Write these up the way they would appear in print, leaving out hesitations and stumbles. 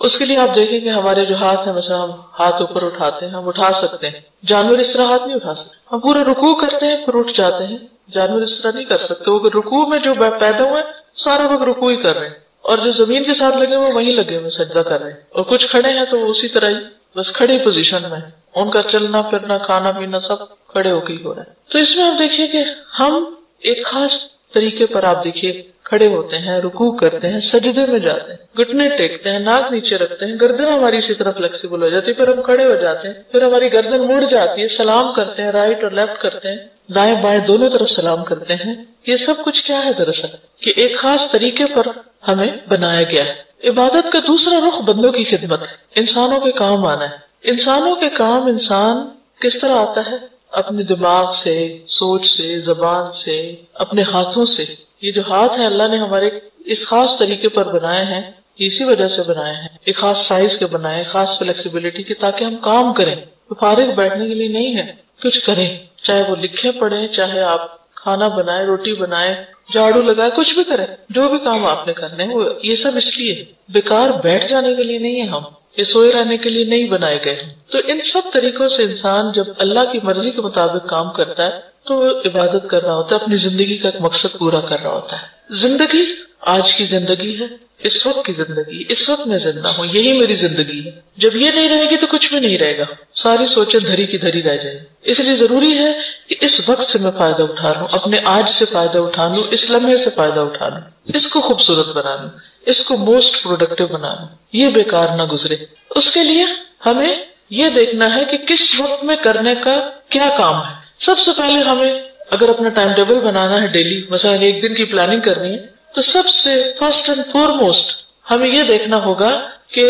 اس کے لیے آپ دیکھیں کہ ہمارے جو ہاتھ ہیں، مثلا ہم ہاتھ اوپر اٹھاتے ہیں، ہم اٹھا سکتے ہیں، جانور اس طرح ہاتھ نہیں اٹھا سکتے. ہم پورا رکوع کرتے ہیں پھر اٹھ جاتے ہیں، جانور اس طرح نہیں کر سکتے. وہ رکوع میں جو پیدا ہوئے سارا وقت رکوع ہی کر رہے ہیں، اور جو زمین کے ساتھ لگے ہوئے وہیں لگے ہوئے سجدہ کر رہے ہیں. اور کچھ کھڑے ہیں تو وہ اسی طرح ہی بس کھڑی پوزیشن میں، ان کا چلنا پھرنا کھانا پینا سب کھڑے ہو کے ہی ہو رہا ہے. تو اس میں آپ دیکھیے کہ ہم ایک خاص طریقے پر آپ دیکھیے کھڑے ہوتے ہیں، رکوع کرتے ہیں، سجدے میں جاتے ہیں، گھٹنے ٹیکتے ہیں، ناک نیچے رکھتے ہیں، گردن ہماری اسی طرح فلیکسیبل ہو جاتی ہے، پھر ہم کھڑے ہو جاتے ہیں، پھر ہماری گردن مڑ جاتی ہے، سلام کرتے ہیں، رائٹ اور لیفٹ کرتے ہیں، دائیں بائیں دونوں طرف سلام کرتے ہیں. یہ سب کچھ کیا ہے دراصل کہ ایک خاص طریقے پر ہمیں بنایا گیا ہے. عبادت کا دوسرا رخ بندوں کی خدمت ہے، انسانوں کے کام آنا ہے. انسانوں کے کام انسان کس طرح آتا ہے؟ اپنے دماغ سے، سوچ سے، زبان سے، اپنے ہاتھوں سے. یہ جو ہاتھ ہیں اللہ نے ہمارے اس خاص طریقے پر بنائے ہیں، اسی وجہ سے بنائے ہیں، ایک خاص سائز کے بنائے، خاص فلیکسیبلٹی کے، تاکہ ہم کام کریں. تو فارغ بیٹھنے کے لیے نہیں ہے، کچھ کریں، چاہے وہ لکھیں پڑھیں، چاہے آپ کھانا بنائیں، روٹی بنائیں، جھاڑو لگائے، کچھ بھی کریں، جو بھی کام آپ نے کرنے ہیں. وہ یہ سب اس لیے ہے، بیکار بیٹھ جانے کے لیے نہیں ہے، ہم یہ سوئے رہنے کے لیے نہیں بنائے گئے ہیں. تو ان سب طریقوں سے انسان جب اللہ کی مرضی کے مطابق کام کرتا ہے تو وہ عبادت کر رہا ہوتا ہے، اپنی زندگی کا ایک مقصد پورا کر رہا ہوتا ہے. زندگی آج کی زندگی ہے، اس وقت کی زندگی، اس وقت میں زندہ ہوں، یہی میری زندگی ہے. جب یہ نہیں رہے گی تو کچھ بھی نہیں رہے گا، ساری سوچیں دھری کی دھری رہ جائیں. اس لیے ضروری ہے کہ اس وقت سے میں فائدہ اٹھا لوں، اپنے آج سے فائدہ اٹھا لوں، اس لمحے سے فائدہ اٹھا لوں، اس کو خوبصورت بنا لوں، اس کو موسٹ پروڈکٹیو بنا لوں، یہ بیکار نہ گزرے. اس کے لیے ہمیں یہ دیکھنا ہے کہ کس وقت میں کرنے کا کیا کام ہے. سب سے پہلے ہمیں اگر اپنا ٹائم ٹیبل بنانا ہے ڈیلی، مثلا ایک دن کی پلاننگ کرنی ہے، تو سب سے فرسٹ اینڈ فورموسٹ ہمیں یہ دیکھنا ہوگا کہ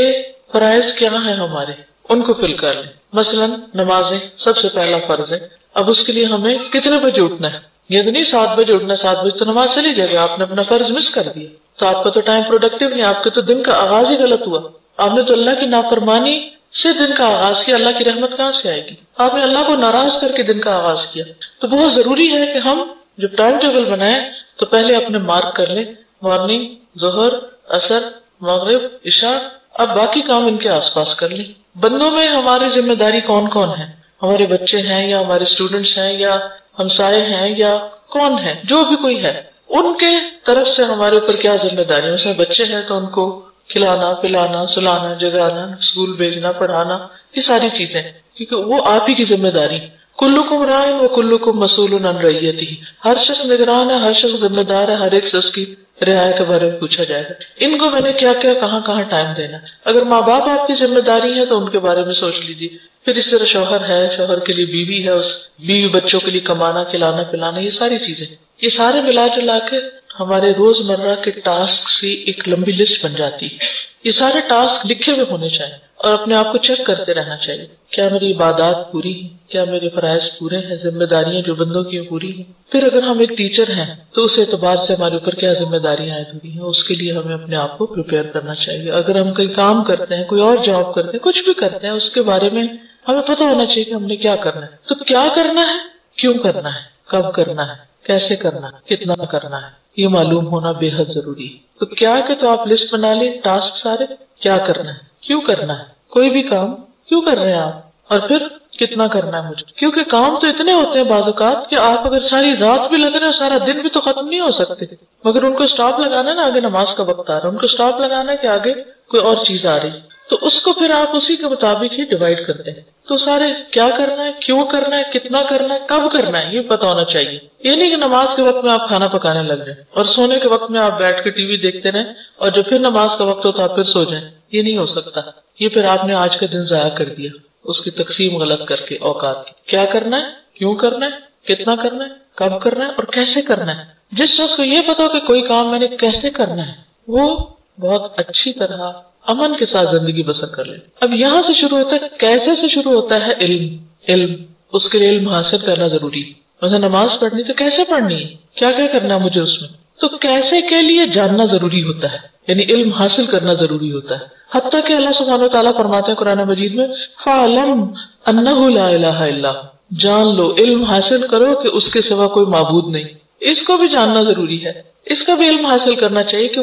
فرائض کیا ہیں ہمارے، ان کو فل کر لیں. مثلا نمازیں سب سے پہلا فرض ہے. اب اس کے لیے ہمیں کتنے بجے اٹھنا ہے؟ یہ تو نہیں 7 بجے اٹھنا، 7 بجے تو نماز چلی جائے گا، آپ نے اپنا فرض مس کر دیا، تو آپ کا تو ٹائم پروڈکٹیو نہیں، آپ کے تو دن کا آغاز ہی غلط ہوا. آپ نے تو اللہ کی نافرمانی سے دن کا آغاز کیا، اللہ کی رحمت کہاں سے آئے گی؟ آپ نے اللہ کو ناراض کر کے دن کا آغاز کیا. تو بہت ضروری ہے کہ ہم جب ٹائم ٹیبل بنائیں تو پہلے اپنے مارک کر لیں، مارننگ، ظہر، عصر، مغرب، عشاء. اب باقی کام ان کے آس پاس کر لیں. بندوں میں ہماری ذمہ داری کون کون ہے؟ ہمارے بچے ہیں یا ہمارے اسٹوڈنٹس ہیں یا ہمسائے ہیں یا کون ہے، جو بھی کوئی ہے، ان کے طرف سے ہمارے اوپر کیا ذمہ داری ہے. اس میں بچے ہیں تو ان کو کھلانا پلانا سلانا جگانا اسکول بھیجنا پڑھانا، یہ ساری چیزیں، کیونکہ وہ آپ ہی کی ذمہ داری. کلکم راعٍ وکلکم مسئول عن رعیتہ، ہر شخص نگران ہے، ہر شخص ذمہ دار ہے، ہر ایک سے اس کی رعایا کے بارے میں پوچھا جائے گا. ان کو میں نے کیا کیا کہاں کہاں ٹائم دینا. اگر ماں باپ آپ کی ذمہ داری ہے تو ان کے بارے میں سوچ لیجیے. پھر اس طرح شوہر ہے، شوہر کے لیے بیوی ہے، اس بیوی بچوں کے لیے کمانا کھلانا پلانا، یہ ساری چیزیں، یہ سارے ملا جلا کے ہمارے روز مرہ کے ٹاسک سے ایک لمبی لسٹ بن جاتی ہے. یہ سارے ٹاسک لکھے ہوئے ہونے چاہیے اور اپنے آپ کو چیک کرتے رہنا چاہیے. کیا میری عبادات پوری ہیں؟ کیا میرے فرائض پورے ہیں؟ ذمہ داریاں جو بندوں کی پوری ہیں؟ پھر اگر ہم ایک ٹیچر ہیں تو اس اعتبار سے ہمارے اوپر کیا ذمہ داریاں عائد ہوئی ہیں، اس کے لیے ہمیں اپنے آپ کو پریپیئر کرنا چاہیے. اگر ہم کہیں کام کرتے ہیں، کوئی اور جاب کرتے ہیں، کچھ بھی کرتے ہیں، اس کے بارے میں ہمیں پتہ ہونا چاہیے کہ ہم نے کیا کرنا ہے. تو کیا کرنا ہے، کیوں کرنا ہے، کب کرنا ہے، کیسے کرنا ہے، کتنا کرنا ہے، یہ معلوم ہونا بے حد ضروری ہے. تو کیا کہ تو آپ لسٹ بنا لیں، ٹاسک سارے، کیا کرنا ہے، کیوں کرنا ہے، کوئی بھی کام کیوں کر رہے ہیں آپ، اور پھر کتنا کرنا ہے مجھے. کیونکہ کام تو اتنے ہوتے ہیں بعض اوقات کہ آپ اگر ساری رات بھی لگ رہے ہیں سارا دن بھی تو ختم نہیں ہو سکتے، مگر ان کو سٹاپ لگانا ہے نا، آگے نماز کا وقت آ رہا ہے، ان کو سٹاپ لگانا ہے کہ آگے کوئی اور چیز آ رہی، تو اس کو پھر آپ اسی کے مطابق ہی ڈیوائڈ کرتے ہیں. تو سارے کیا کرنا ہے، کیوں کرنا ہے، کتنا کرنا ہے، کب کرنا ہے، یہ پتہ ہونا چاہیے. یہ نہیں کہ نماز کے وقت میں آپ کھانا پکانے لگ جائیں اور سونے کے وقت میں آپ بیٹھ کے ٹی وی دیکھتے رہیں اور جب پھر نماز کا وقت ہو تو آپ پھر سو جائیں. یہ نہیں ہو سکتا. یہ پھر آپ نے آج کا دن ضائع کر دیا اس کی تقسیم غلط کر کے اوقات کی. کیا کرنا ہے، کیوں کرنا ہے، کتنا کرنا ہے، کب کرنا ہے اور کیسے کرنا ہے. جس شخص کو یہ پتا ہو کہ کوئی کام میں نے کیسے کرنا ہے، وہ بہت اچھی طرح امن کے ساتھ زندگی بسر کر لے. اب یہاں سے شروع ہوتا ہے، کیسے سے شروع ہوتا ہے، علم. اس کے لیے علم حاصل کرنا ضروری ہے. مثلا نماز پڑھنی تو کیسے پڑھنی ہے، کیا کیا کرنا ہے مجھے اس میں، تو کیسے کے لیے جاننا ضروری ہوتا ہے، یعنی علم حاصل کرنا ضروری ہوتا ہے. حتیٰ کہ اللہ سبحانہ و تعالیٰ فرماتے ہیں قرآن مجید میں فَعْلَمْ أَنَّهُ لَا إِلَهَ إِلَّا، جان لو، علم حاصل کرو کہ اس کے سوا کوئی معبود نہیں. اس کو بھی جاننا ضروری ہے، اس کا بھی علم حاصل کرنا چاہیے کہ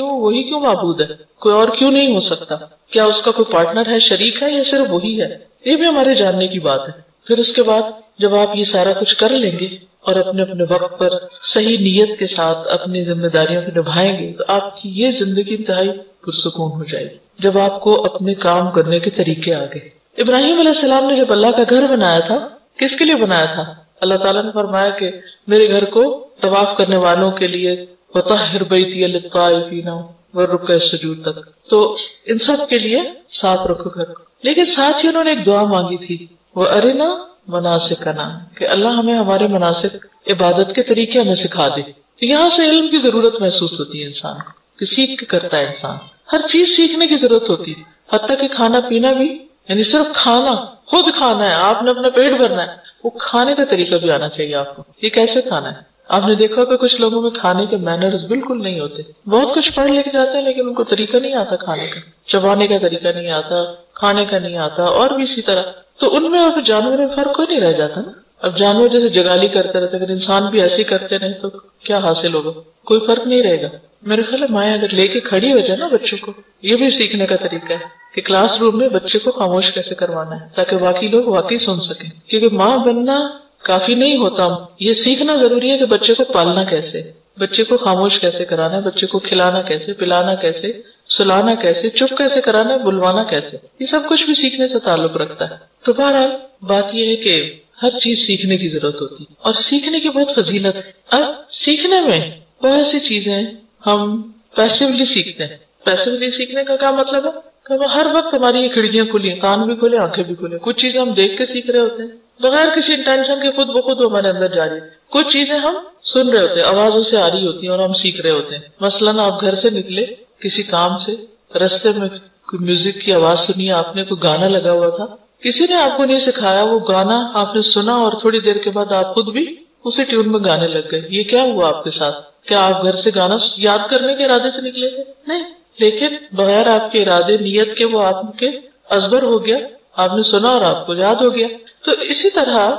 وہی کیوں معبود ہے، کوئی اور کیوں نہیں ہو سکتا، کیا اس کا کوئی پارٹنر ہے، شریک ہے، یا صرف وہی ہے، یہ بھی ہمارے جاننے کی بات ہے۔ پھر اس کے بعد جب آپ یہ سارا کچھ کر لیں گے اور اپنے اپنے وقت پر صحیح نیت کے ساتھ اپنی ذمہ داریوں کو نبھائیں گے تو آپ کی یہ زندگی انتہائی پرسکون ہو جائے گی، جب آپ کو اپنے کام کرنے کے طریقے آ گئے۔ ابراہیم علیہ السلام نے جب اللہ کا گھر بنایا تھا، کس کے لیے بنایا تھا؟ اللہ تعالیٰ نے فرمایا کہ میرے گھر کو طواف کرنے والوں کے لیے وطہر بیتی للطائفین والرکع السجود تک، تو ان سب کے لیے صاف رکھو گھر۔ لیکن ساتھ ہی انہوں نے ایک دعا مانگی تھی، وَأَرِنَا مَنَاسِكَنَا، کہ اللہ ہمیں ہمارے مناسک عبادت کے طریقے ہمیں سکھا دے۔ یہاں سے علم کی ضرورت محسوس ہوتی ہے انسان کو، کہ سیکھ کے کرتا ہے انسان، ہر چیز سیکھنے کی ضرورت ہوتی ہے، حتیٰ کہ کھانا پینا بھی، یعنی صرف کھانا، خود کھانا ہے، آپ نے اپنا پیٹ بھرنا ہے، وہ کھانے کا طریقہ بھی آنا چاہیے آپ کو، یہ کیسے کھانا ہے۔ آپ نے دیکھا کہ کچھ لوگوں میں کھانے کے مینرز بالکل نہیں ہوتے، بہت کچھ پڑھ لے کے جاتے ہیں لیکن ان کو طریقہ نہیں آتا کھانے کا، چبانے کا طریقہ نہیں آتا، کھانے کا نہیں آتا، اور بھی اسی طرح۔ تو ان میں اور جانور میں فرق کوئی نہیں رہ جاتا نا۔ اب جانور جیسے جگالی کرتے رہتے، اگر انسان بھی ایسے کرتے رہے تو کیا حاصل ہوگا؟ کوئی فرق نہیں رہے گا۔ میرے خیال ہے مائیں اگر لے کے کھڑی ہو جائے نا بچوں کو، یہ بھی سیکھنے کا طریقہ ہے کہ کلاس روم میں بچے کو خاموش کیسے کروانا ہے تاکہ باقی لوگ واقعی سن سکیں، کیونکہ ماں بننا کافی نہیں ہوتا، یہ سیکھنا ضروری ہے کہ بچے کو پالنا کیسے، بچے کو خاموش کیسے کرانا ہے، بچے کو کھلانا کیسے، پلانا کیسے، سلانا کیسے، چپ کیسے کرانا ہے، بلوانا کیسے، یہ سب کچھ بھی سیکھنے سے تعلق رکھتا ہے۔ تو بہرحال بات یہ ہے کہ ہر چیز سیکھنے کی ضرورت ہوتی ہے اور سیکھنے کی بہت فضیلت ہے۔ اب سیکھنے میں بہت سی چیزیں ہم پیسیولی سیکھتے ہیں۔ پیسیولی سیکھنے کا کیا مطلب ہے کہ ہر وقت ہماری یہ کھڑکیاں کھلی ہیں، کان بھی کھلے، آنکھیں بھی کھلے، کچھ چیزیں ہم دیکھ کے سیکھ رہے ہوتے ہیں بغیر کسی انٹینشن کے، خود بخود وہ ہمارے اندر جاری ہے۔ کچھ چیزیں ہم سن رہے ہوتے ہیں، آوازوں سے آ رہی ہوتی ہیں اور ہم سیکھ رہے ہوتے ہیں۔ مثلاً آپ گھر سے نکلے کسی کام سے، رستے میں کوئی میوزک کی آواز سنی، آپ نے کوئی گانا لگا ہوا تھا، کسی نے آپ کو نہیں سکھایا، وہ گانا آپ نے سنا اور تھوڑی دیر کے بعد آپ خود بھی اسی ٹیون میں گانے لگ گئے۔ یہ کیا ہوا آپ کے ساتھ؟ کیا آپ گھر سے گانا یاد کرنے کے ارادے سے نکلے تھے؟ نہیں، لیکن بغیر آپ کے ارادے، نیت کے، وہ آپ کے ازبر ہو گیا، آپ نے سنا اور آپ کو یاد ہو گیا۔ تو اسی طرح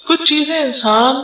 کچھ چیزیں انسان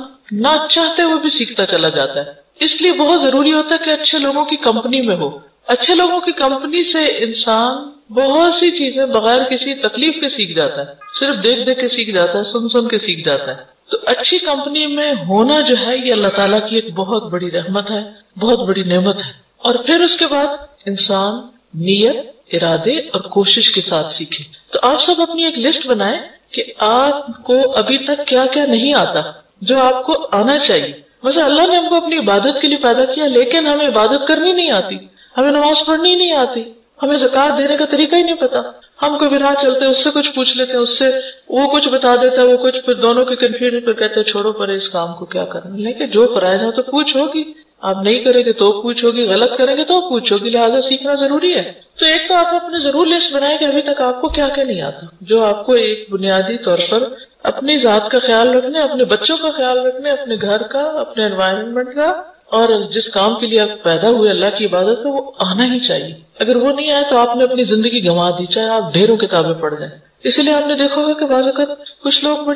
نہ چاہتے ہوئے بھی سیکھتا چلا جاتا ہے۔ اس لیے بہت ضروری ہوتا ہے کہ اچھے لوگوں کی کمپنی میں ہو۔ اچھے لوگوں کی کمپنی سے انسان بہت سی چیزیں بغیر کسی تکلیف کے سیکھ جاتا ہے، صرف دیکھ دیکھ کے سیکھ جاتا ہے، سن سن کے سیکھ جاتا ہے۔ تو اچھی کمپنی میں ہونا جو ہے یہ اللہ تعالیٰ کی ایک بہت بڑی رحمت ہے، بہت بڑی نعمت ہے۔ اور پھر اس کے بعد انسان نیت، ارادے اور کوشش کے ساتھ سیکھے۔ تو آپ سب اپنی ایک لسٹ بنائیں کہ آپ کو ابھی تک کیا کیا نہیں آتا جو آپ کو آنا چاہیے۔ مثلا اللہ نے ہم کو اپنی عبادت کے لیے پیدا کیا لیکن ہمیں عبادت کرنی نہیں آتی، ہمیں نماز پڑھنی نہیں آتی، ہمیں زکوٰۃ دینے کا طریقہ ہی نہیں پتا، ہم کوئی بھی راہ چلتے ہیں اس سے کچھ پوچھ لیتے ہیں، اس سے وہ کچھ بتا دیتا ہے، وہ کچھ، پھر دونوں کی کنفیوژن، پھر کہتے ہیں چھوڑو پر اس کام کو کیا کرنا۔ لیکن جو فرائض ہے تو پوچھ ہوگی، آپ نہیں کریں گے تو پوچھ ہوگی، غلط کریں گے تو پوچھ ہوگی، لہٰذا سیکھنا ضروری ہے۔ تو ایک تو آپ اپنے ضرور لسٹ بنائیں کہ ابھی تک آپ کو کیا کیا نہیں آتا، جو آپ کو ایک بنیادی طور پر اپنی ذات کا خیال رکھنے، اپنے بچوں کا خیال رکھنے، اپنے گھر کا، اپنے انوائرمنٹ کا، اور جس کام کے لیے آپ پیدا ہوئے اللہ کی عبادت کا، وہ آنا ہی چاہیے۔ اگر وہ نہیں آئے تو آپ نے اپنی زندگی گنوا دی، چاہے آپ ڈھیروں کتابیں پڑھ جائیں۔ اسی لیے آپ نے دیکھا ہوگا کہ بعض اوقات کچھ لوگ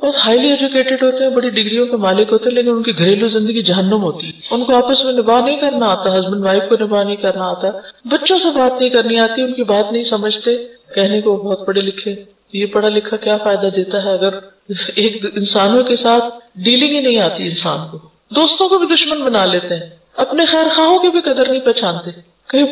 بہت ہائیلی ایجوکیٹڈ ہوتے ہیں، بڑی ڈگریوں کے مالک ہوتے ہیں، لیکن ان کی گھریلو زندگی جہنم ہوتی ہے۔ ان کو آپس میں نباہ نہیں کرنا آتا، ہسبینڈ وائف کو نباہ نہیں کرنا آتا، بچوں سے بات نہیں کرنی آتی، ان کی بات نہیں سمجھتے، کہنے کو بہت پڑھے لکھے، یہ پڑھا لکھا کیا فائدہ دیتا ہے اگر ایک انسانوں کے ساتھ ڈیلنگ ہی نہیں آتی انسان کو۔ دوستوں کو بھی دشمن بنا لیتے ہیں، اپنے خیر خواہوں کی بھی قدر نہیں پہچانتے،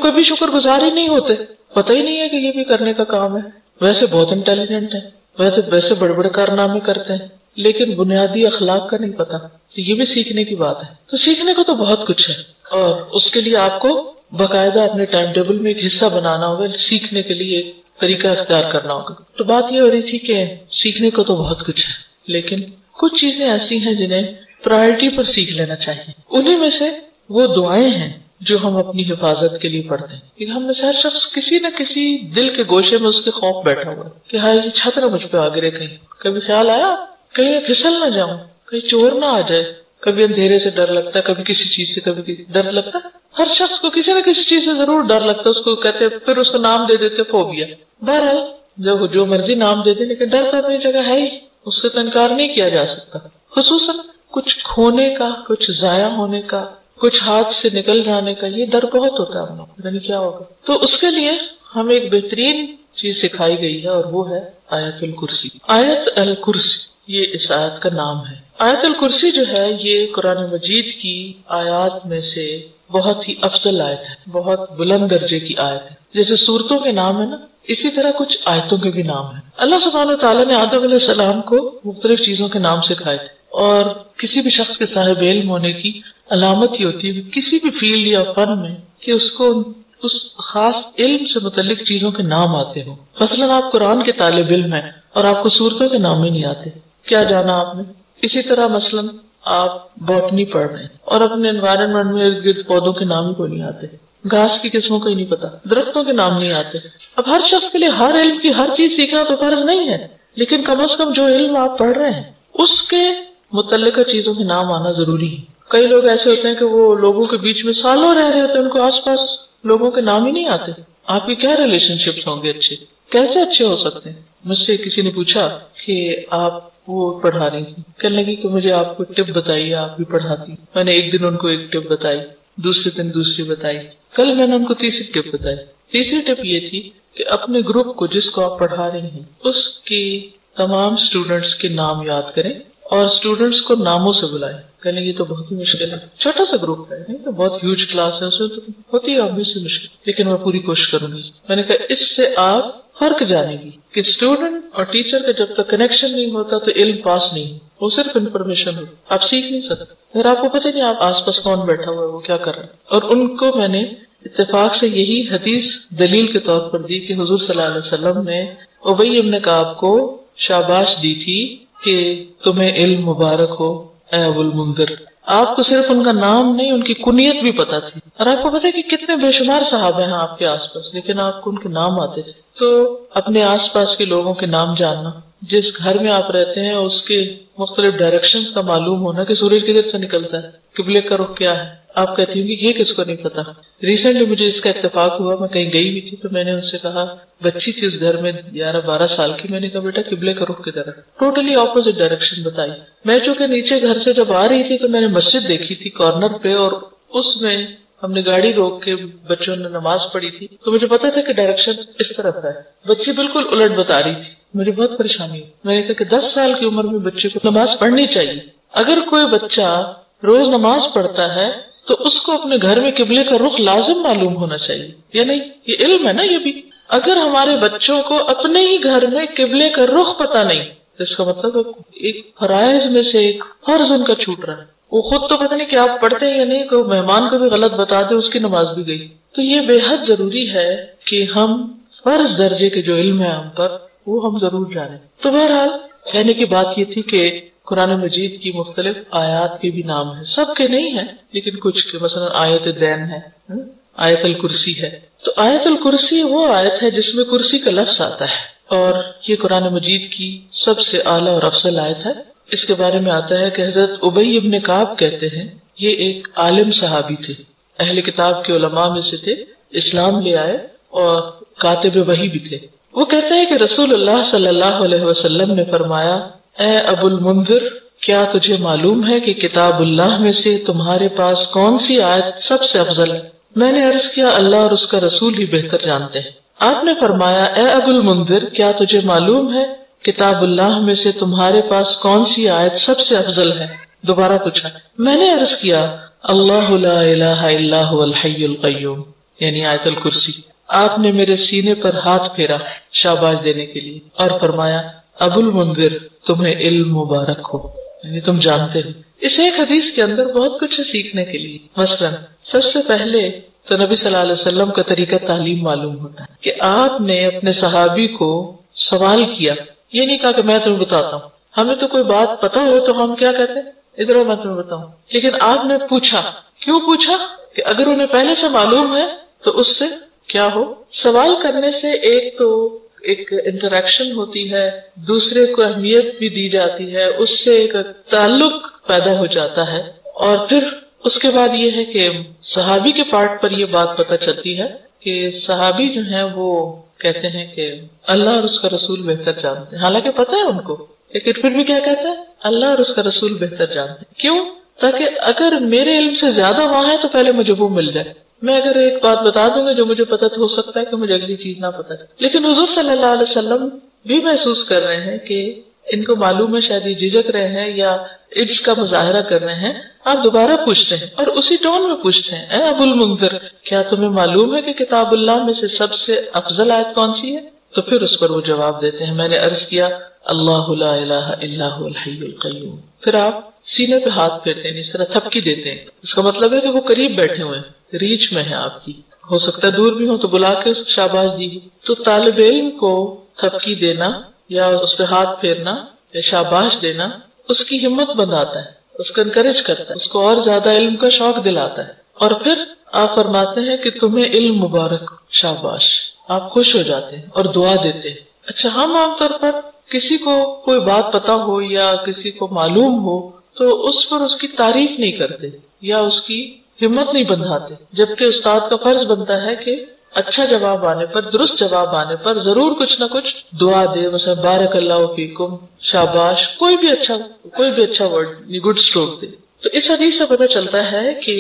کبھی شکر گزار ہی نہیں ہوتے، پتہ ہی نہیں ہے کہ یہ بھی کرنے کا کام ہے۔ ویسے بہت انٹیلیجنٹ ہیں، ویسے بڑے بڑے کارنامے کرتے ہیں، لیکن بنیادی اخلاق کا نہیں پتا۔ تو یہ بھی سیکھنے کی بات ہے۔ تو سیکھنے کو تو بہت کچھ ہے، اور اس کے لیے آپ کو باقاعدہ اپنے ٹائم ٹیبل میں ایک حصہ بنانا ہوگا، سیکھنے کے لیے ایک طریقہ اختیار کرنا ہوگا۔ تو بات یہ ہو رہی تھی کہ سیکھنے کو تو بہت کچھ ہے، لیکن کچھ چیزیں ایسی ہیں جنہیں پرائرٹی پر سیکھ لینا چاہیے۔ انہیں میں سے وہ دعائیں ہیں جو ہم اپنی حفاظت کے لیے پڑھتے ہیں، کہ ہم میں سے ہر شخص کسی نہ کسی دل کے گوشے میں اس کے خوف بیٹھا ہوا ہے کہ ہاں یہ چھت نہ مجھ پہ آ گرے، کہیں کبھی خیال آیا کہیں میں پھسل نہ جاؤں، کہیں چور نہ آ جائے، کبھی اندھیرے سے ڈر لگتا ہے، کبھی کسی چیز سے، کبھی ڈر لگتا ہے۔ ہر شخص کو کسی نہ کسی چیز سے ضرور ڈر لگتا ہے، اس کو کہتے ہیں، پھر اس کو نام دے دیتے فوبیا۔ بہرحال جو مرضی نام دے دے، لیکن ڈر تو اپنی جگہ ہے ہی، اس سے تو انکار نہیں کیا جا سکتا۔ خصوصاً کچھ کھونے کا، کچھ ضائع ہونے کا، کچھ ہاتھ سے نکل جانے کا، یہ ڈر بہت ہوتا ہے ہم لوگ، پتہ نہیں کیا ہوگا. تو اس کے لیے ہمیں ایک بہترین چیز سکھائی گئی ہے اور وہ ہے آیت الکرسی. آیت الکرسی یہ اس آیت کا نام ہے. آیت الکرسی جو ہے یہ قرآن مجید کی آیات میں سے بہت ہی افضل آیت ہے، بہت بلند درجے کی آیت ہے. جیسے سورتوں کے نام ہے نا، اسی طرح کچھ آیتوں کے بھی نام ہیں. اللہ سبحانہ وتعالیٰ نے آدم علیہ السلام کو مختلف چیزوں کے نام سکھائے تھے، اور کسی بھی شخص کے صاحب علم ہونے کی علامت ہی ہوتی ہے کسی بھی فیلڈ یا فن میں کہ اس کو اس خاص علم سے متعلق چیزوں کے نام آتے ہوں. مثلاً آپ قرآن کے طالب علم ہیں اور آپ کو سورتوں کے نام ہی نہیں آتے، کیا جانا آپ نے. اسی طرح مثلاً آپ باٹنی پڑھ رہے ہیں اور اپنے انوائرنمنٹ میں ارد گرد پودوں کے نام ہی کو نہیں آتے، گھاس کی قسموں کا ہی نہیں پتا، درختوں کے نام نہیں آتے. اب ہر شخص کے لیے ہر علم کی ہر چیز سیکھنا تو فرض نہیں ہے، لیکن کم از کم جو علم آپ پڑھ رہے ہیں اس کے متعلقہ چیزوں کے نام آنا ضروری ہے. کئی لوگ ایسے ہوتے ہیں کہ وہ لوگوں کے بیچ میں سالوں رہ رہے ہوتے ہیں، ان کو آس پاس لوگوں کے نام ہی نہیں آتے. آپ کی کیا ریلیشن شپس ہوں گے اچھے، کیسے اچھے ہو سکتے ہیں. مجھ سے کسی نے پوچھا کہ آپ وہ پڑھا رہی تھی، کہنے لگی کہ مجھے آپ کو ٹپ بتائیے، آپ بھی پڑھاتی. میں نے ایک دن ان کو ایک ٹپ بتائی، دوسرے دن دوسری بتائی، کل میں نے ان کو تیسری ٹپ بتائی. تیسری ٹپ یہ تھی کہ اپنے گروپ کو جس کو آپ پڑھا رہے ہیں اس کی تمام اسٹوڈینٹس کے نام یاد کریں اور اسٹوڈینٹس کو ناموں سے بلائیں. کہنے یہ تو بہت ہی مشکل ہے، چھوٹا سا گروپ ہے، نہیں تو بہت ہیوج کلاس ہے، اس میں تو ہوتی ہے obviously مشکل، لیکن میں پوری کوشش کروں گی. میں نے کہا اس سے آپ فرق جانے گی کہ اسٹوڈنٹ اور ٹیچر کا جب تک کنیکشن نہیں ہوتا تو علم پاس نہیں، وہ صرف انفارمیشن ہو، آپ سیکھ نہیں سکتے اگر آپ کو پتہ نہیں آپ آس پاس کون بیٹھا ہوا ہے، وہ کیا کر رہا ہے. اور ان کو میں نے اتفاق سے یہی حدیث دلیل کے طور پر دی کہ حضور صلی اللہ علیہ وسلم نے ابی ابن کعب کو شاباش دی تھی کہ تمہیں علم مبارک ہو اے ابو المنذر. آپ کو صرف ان کا نام نہیں، ان کی کنیت بھی پتا تھی. اور آپ کو پتا ہے کہ کتنے بے شمار صحابہ ہیں آپ کے آس پاس، لیکن آپ کو ان کے نام آتے تھے. تو اپنے آس پاس کے لوگوں کے نام جاننا، جس گھر میں آپ رہتے ہیں اس کے مختلف ڈائریکشنز کا معلوم ہونا کہ سورج کدھر سے نکلتا ہے، قبلے کا رخ کیا ہے. آپ کہتی ہوں کہ یہ کس کو نہیں پتا. ریسنٹلی مجھے اس کا اتفاق ہوا، میں کہیں گئی ہوئی تھی تو میں نے ان سے کہا، بچی تھی اس گھر میں 11-12 سال کی، میں نے کہا بیٹا قبلے کا رخ کدھر ہے، ٹوٹلی اپوزٹ ڈائریکشن بتائی. میں چونکہ نیچے گھر سے جب آ رہی تھی تو میں نے مسجد دیکھی تھی کارنر پہ، اور اس میں ہم نے گاڑی روک کے بچوں نے نماز پڑھی تھی، تو مجھے پتا تھا کہ ڈائریکشن اس طرف ہے. بچی بالکل الٹ بتا رہی تھی، مجھے بہت پریشانی ہوئی. میں نے کہا کہ 10 سال کی عمر میں بچے کو نماز پڑھنی چاہیے. اگر کوئی بچہ روز نماز پڑھتا ہے تو اس کو اپنے گھر میں قبلے کا رخ لازم معلوم ہونا چاہیے، یا نہیں؟ یہ علم ہے نا یہ بھی. اگر ہمارے بچوں کو اپنے ہی گھر میں قبلے کا رخ پتا نہیں، اس کا مطلب ایک فرائض میں سے ایک فرض ان کا چھوٹ رہا ہے. وہ خود تو پتہ نہیں کہ آپ پڑھتے ہیں یا نہیں، کوئی مہمان کو بھی غلط بتا دے اس کی نماز بھی گئی. تو یہ بے حد ضروری ہے کہ ہم فرض درجے کے جو علم ہے ہم پر وہ ہم ضرور جانیں. تو بہرحال کہنے کی بات یہ تھی کہ قرآن مجید کی مختلف آیات کے بھی نام ہیں، سب کے نہیں ہیں لیکن کچھ کے، مثلا آیت دین ہے، آیت الکرسی ہے. تو آیت الکرسی وہ آیت ہے جس میں کرسی کا لفظ آتا ہے، اور یہ قرآن مجید کی سب سے اعلیٰ اور افضل آیت ہے. اس کے بارے میں آتا ہے کہ حضرت ابی ابن کعب کہتے ہیں یہ ایک عالم صحابی تھے، اہل کتاب کے علماء میں سے تھے، اسلام لے آئے اور کاتب وحی بھی تھے. وہ کہتے ہیں کہ رسول اللہ صلی اللہ علیہ وسلم نے فرمایا، اے ابو المنذر، کیا تجھے معلوم ہے کہ کتاب اللہ میں سے تمہارے پاس کون سی آیت سب سے افضل ہے؟ میں نے عرض کیا اللہ اور اس کا رسول ہی بہتر جانتے ہیں. آپ نے فرمایا، اے ابو المنذر، کیا تجھے معلوم ہے کتاب اللہ میں سے تمہارے پاس کون سی آیت سب سے افضل ہے؟ دوبارہ پوچھا. میں نے عرض کیا اللہ لا الہ الا هو الحی القیوم، یعنی آیت الکرسی. آپ نے میرے سینے پر ہاتھ پھیرا شاباش دینے کے لیے اور فرمایا، ابو المنذر، تمہیں علم مبارک ہو، یعنی تم جانتے ہو. اس ایک حدیث کے اندر بہت کچھ ہے سیکھنے کے لیے. مثلا سب سے پہلے تو نبی صلی اللہ علیہ وسلم کا طریقہ تعلیم معلوم ہوتا ہے کہ آپ نے اپنے صحابی کو سوال کیا، یہ نہیں کہا کہ میں تمہیں بتاتا ہوں. ہمیں تو کوئی بات پتا ہو تو ہم کیا کہتے ہیں، ادھر میں تمہیں بتاؤں. لیکن آپ نے پوچھا. کیوں پوچھا؟ کہ اگر انہیں پہلے سے معلوم ہے تو اس سے کیا ہو، سوال کرنے سے ایک تو ایک انٹریکشن ہوتی ہے، دوسرے کو اہمیت بھی دی جاتی ہے، اس سے ایک تعلق پیدا ہو جاتا ہے. اور پھر اس کے بعد یہ ہے کہ صحابی کے پارٹ پر یہ بات پتہ چلتی ہے کہ صحابی جو ہیں وہ کہتے ہیں کہ اللہ اور اس کا رسول بہتر جانتے ہیں، حالانکہ پتہ ہے ان کو، لیکن پھر بھی کیا کہتا ہے؟ اللہ اور اس کا رسول بہتر جانتے ہیں. کیوں؟ تاکہ اگر میرے علم سے زیادہ وہاں ہے تو پہلے مجھے وہ مل جائے. میں اگر ایک بات بتا دوں گا جو مجھے پتا تو ہو سکتا ہے کہ مجھے اگلی چیز نہ پتا ہے. لیکن حضور صلی اللہ علیہ وسلم بھی محسوس کر رہے ہیں کہ ان کو معلوم ہے، شاید یہ جھجک رہے ہیں یا اس کا مظاہرہ کر رہے ہیں. آپ دوبارہ پوچھتے ہیں اور اسی ٹون میں پوچھتے ہیں، اے ابو المنذر، کیا تمہیں معلوم ہے کہ کتاب اللہ میں سے سب سے افضل آیت کون سی ہے؟ تو پھر اس پر وہ جواب دیتے ہیں، میں نے عرض کیا اللہ لا الہ الا هو الحی القیوم. پھر آپ سینے پہ ہاتھ پھیرتے ہیں، اس طرح تھپکی دیتے ہیں. اس کا مطلب ہے کہ وہ قریب بیٹھے ہوئے ہیں، ریچ میں ہے آپ کی. ہو سکتا ہے دور بھی ہو تو بلا کے شاباش دی. تو طالب علم کو تھپکی دینا یا اس پہ ہاتھ پھیرنا یا شاباش دینا اس کی ہمت بندھاتا ہے، اس کو انکریج کرتا ہے، اس کو اور زیادہ علم کا شوق دلاتا ہے. اور پھر آپ فرماتے ہیں کہ تمہیں علم مبارک، شاباش. آپ خوش ہو جاتے ہیں اور دعا دیتے ہیں. اچھا، ہم عام طور پر کسی کو کوئی بات پتا ہو یا کسی کو معلوم ہو تو اس پر اس کی تعریف نہیں کرتے یا اس کی ہمت نہیں بندھاتے، جبکہ استاد کا فرض بنتا ہے کہ اچھا جواب آنے پر، درست جواب آنے پر ضرور کچھ نہ کچھ دعا دے، مثلا بارک اللہ فیکم، شاباش، کوئی بھی اچھا ورڈ، گڈ اسٹروک دے. تو اس حدیث سے پتہ چلتا ہے کہ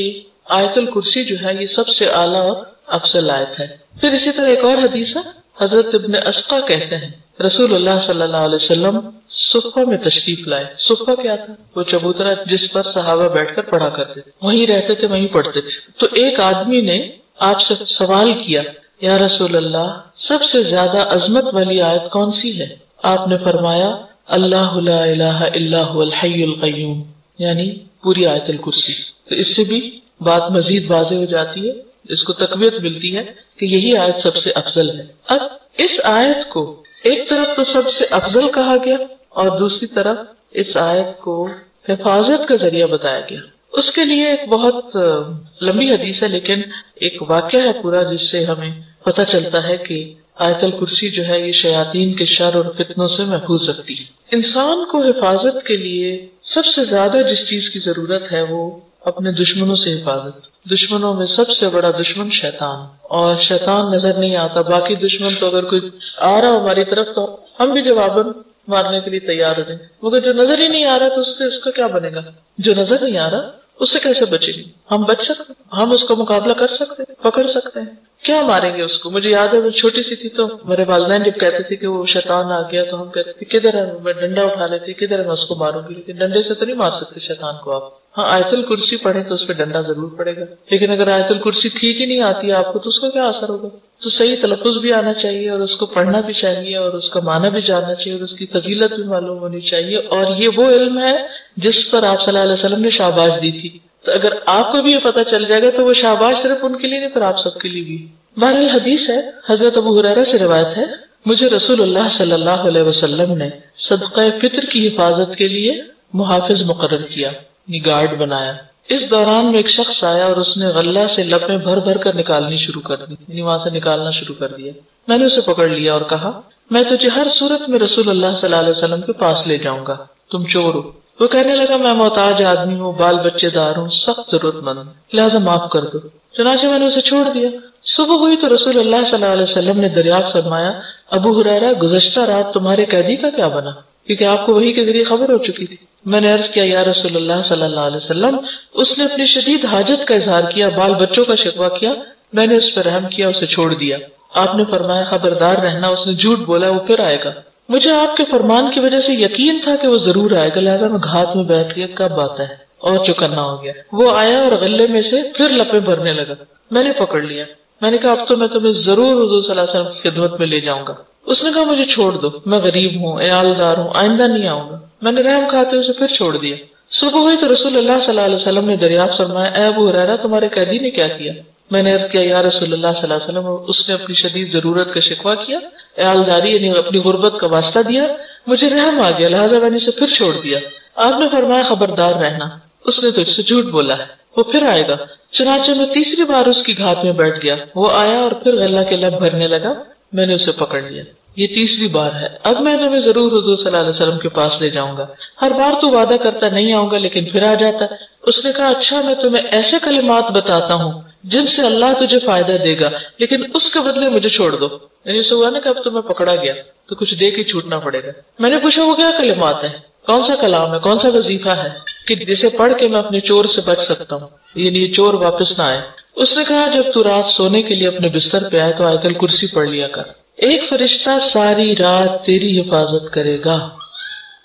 آیت الکرسی جو ہے یہ سب سے اعلیٰ اور افضل آیت ہے. پھر اسی طرح ایک اور حدیث ہے، حضرت ابن اسقا کہتے ہیں رسول اللہ صلی اللہ علیہ وسلم صفہ میں تشریف لائے. صفہ کیا تھا؟ وہ چبوترا جس پر صحابہ بیٹھ کر پڑھا کرتے تھے، وہیں رہتے تھے، وہیں پڑھتے تھے. تو ایک آدمی نے آپ سے سوال کیا، یا رسول اللہ سب سے زیادہ عظمت والی آیت کون سی ہے؟ آپ نے فرمایا اللہ لا الہ الا هو الحی القیوم، یعنی پوری آیت الکرسی. تو اس سے بھی بات مزید واضح ہو جاتی ہے، اس کو تقویت ملتی ہے کہ یہی آیت سب سے افضل ہے. اب اس آیت کو ایک طرف تو سب سے افضل کہا گیا اور دوسری طرف اس آیت کو حفاظت کا ذریعہ بتایا گیا. اس کے لیے ایک بہت لمبی حدیث ہے، لیکن ایک واقعہ ہے پورا جس سے ہمیں پتہ چلتا ہے کہ آیت الکرسی جو ہے یہ شیاطین کے شر اور فتنوں سے محفوظ رکھتی ہے. انسان کو حفاظت کے لیے سب سے زیادہ جس چیز کی ضرورت ہے وہ اپنے دشمنوں سے حفاظت. دشمنوں میں سب سے بڑا دشمن شیطان، اور شیطان نظر نہیں آتا. باقی دشمن تو اگر کوئی آ رہا ہماری طرف تو ہم بھی جواباً مارنے کے لیے تیار ہیں، مگر جو نظر ہی نہیں آ رہا تو اس کا کیا بنے گا؟ جو نظر نہیں آ رہا اس سے کیسے بچیں گے؟ ہم بچ سکتے، ہم اس کا مقابلہ کر سکتے، پکڑ سکتے ہیں. کیا ماریں گے اس کو؟ مجھے یاد ہے میں چھوٹی سی تھی تو میرے والدین جب کہتے تھے کہ وہ شیطان آ گیا تو ہم کہتے تھے کدھر ہے، میں ڈنڈا اٹھا لیتی کدھر ہے میں اس کو ماروں گی. لیکن ڈنڈے سے تو نہیں مار سکتے شیطان کو آپ. ہاں آیت الکرسی پڑھیں تو اس پہ ڈنڈا ضرور پڑے گا، لیکن اگر آیت الکرسی ٹھیک ہی نہیں آتی آپ کو تو اس کا کیا اثر ہوگا؟ تو صحیح تلفظ بھی آنا چاہیے اور اس کو پڑھنا بھی چاہیے اور اس کا معنی بھی جاننا چاہیے اور اس کی فضیلت بھی معلوم ہونی چاہیے. اور یہ وہ علم ہے جس پر آپ صلی اللہ علیہ وسلم نے شاباش دی تھی. تو اگر آپ کو بھی یہ پتہ چل جائے گا تو وہ شاباش صرف ان کے لیے نہیں پھر آپ سب کے لیے بھی. بہرحال حدیث ہے، حضرت ابو ہریرہ سے روایت ہے، مجھے رسول اللہ صلی اللہ علیہ وسلم نے صدقہ فطر کی حفاظت کے لیے محافظ مقرر کیا، گارڈ بنایا. اس دوران میں ایک شخص آیا اور اس نے غلہ سے لپیں بھر بھر کر نکالنی شروع کر دی، یعنی وہاں سے نکالنا شروع کر دیا. میں نے اسے پکڑ لیا اور کہا میں تجھے ہر صورت میں رسول اللہ صلی اللہ علیہ وسلم کے پاس لے جاؤں گا، تم چور ہو. وہ کہنے لگا میں محتاج آدمی ہوں، بال بچے دار ہوں، سخت ضرورت مند ہوں، لہٰذا معاف کر دو. چنانچہ میں نے اسے چھوڑ دیا. صبح ہوئی تو رسول اللہ صلی اللہ علیہ وسلم نے دریافت فرمایا ابو ہریرہ گزشتہ رات تمہارے قیدی کا کیا بنا؟ کیونکہ آپ کو وحی کے ذریعے خبر ہو چکی تھی. میں نے عرض کیا یا رسول اللہ صلی اللہ علیہ وسلم اس نے اپنی شدید حاجت کا اظہار کیا، بال بچوں کا شکوہ کیا، میں نے اس پر رحم کیا، اسے چھوڑ دیا. آپ نے فرمایا خبردار رہنا، اس نے جھوٹ بولا، وہ پھر آئے گا. مجھے آپ کے فرمان کی وجہ سے یقین تھا کہ وہ ضرور آئے گا، لہٰذا میں گھات میں بیٹھ گیا کب آتا ہے اور چکنا ہو گیا. وہ آیا اور غلے میں سے پھر لپیں بھرنے لگا. میں نے پکڑ لیا. میں نے کہا اب تو میں تمہیں ضرور حضور صلی اللہ علیہ وسلم کی خدمت میں لے جاؤں گا. اس نے کہا مجھے چھوڑ دو، میں غریب ہوں، عیالدار ہوں، آئندہ نہیں آؤں گا. میں نے رحم کھاتے اسے پھر چھوڑ دیا. صبح ہوئی تو رسول اللہ صلی اللہ علیہ وسلم نے دریافت فرمایا اے ابو ہریرہ تمہارے قیدی نے کیا کیا؟ میں نے عرض کیا یا رسول اللہ صلی اللہ علیہ وسلم اس نے اپنی شدید ضرورت کا شکوہ کیا، عیالداری یعنی اپنی غربت کا واسطہ دیا، مجھے رحم آ گیا لہٰذا میں نے اسے پھر چھوڑ دیا. آپ نے فرمایا خبردار رہنا، اس نے تجھ سے جھوٹ بولا ہے، وہ پھر آئے گا. چنانچہ میں تیسری بار اس کی گھات میں بیٹھ گیا. وہ آیا اور پھر غلہ کے لب بھرنے لگا. میں نے اسے پکڑ لیا. یہ تیسری بار ہے. اب میں تمہیں ضرور حضور صلی اللہ علیہ وسلم کے پاس لے جاؤں گا. ہر بار تو وعدہ کرتا نہیں آؤں گا لیکن پھر آ جاتا. اس نے کہا اچھا میں تمہیں ایسے کلمات بتاتا ہوں جن سے اللہ تجھے فائدہ دے گا لیکن اس کے بدلے مجھے چھوڑ دو. یعنی اسے ہوا نا کہ اب تو میں پکڑا گیا تو کچھ دے کے چھوٹنا پڑے گا. میں نے پوچھا وہ کیا کلمات ہیں, کون سا کلام ہے, کون سا وظیفہ ہے کہ جسے پڑھ کے میں اپنے چور سے بچ سکتا ہوں, یعنی یہ چور واپس نہ آئے. اس نے کہا جب تو رات سونے کے لیے اپنے بستر پہ آئے تو آیت الکرسی پڑھ لیا کر. ایک فرشتہ ساری رات تیری حفاظت کرے گا,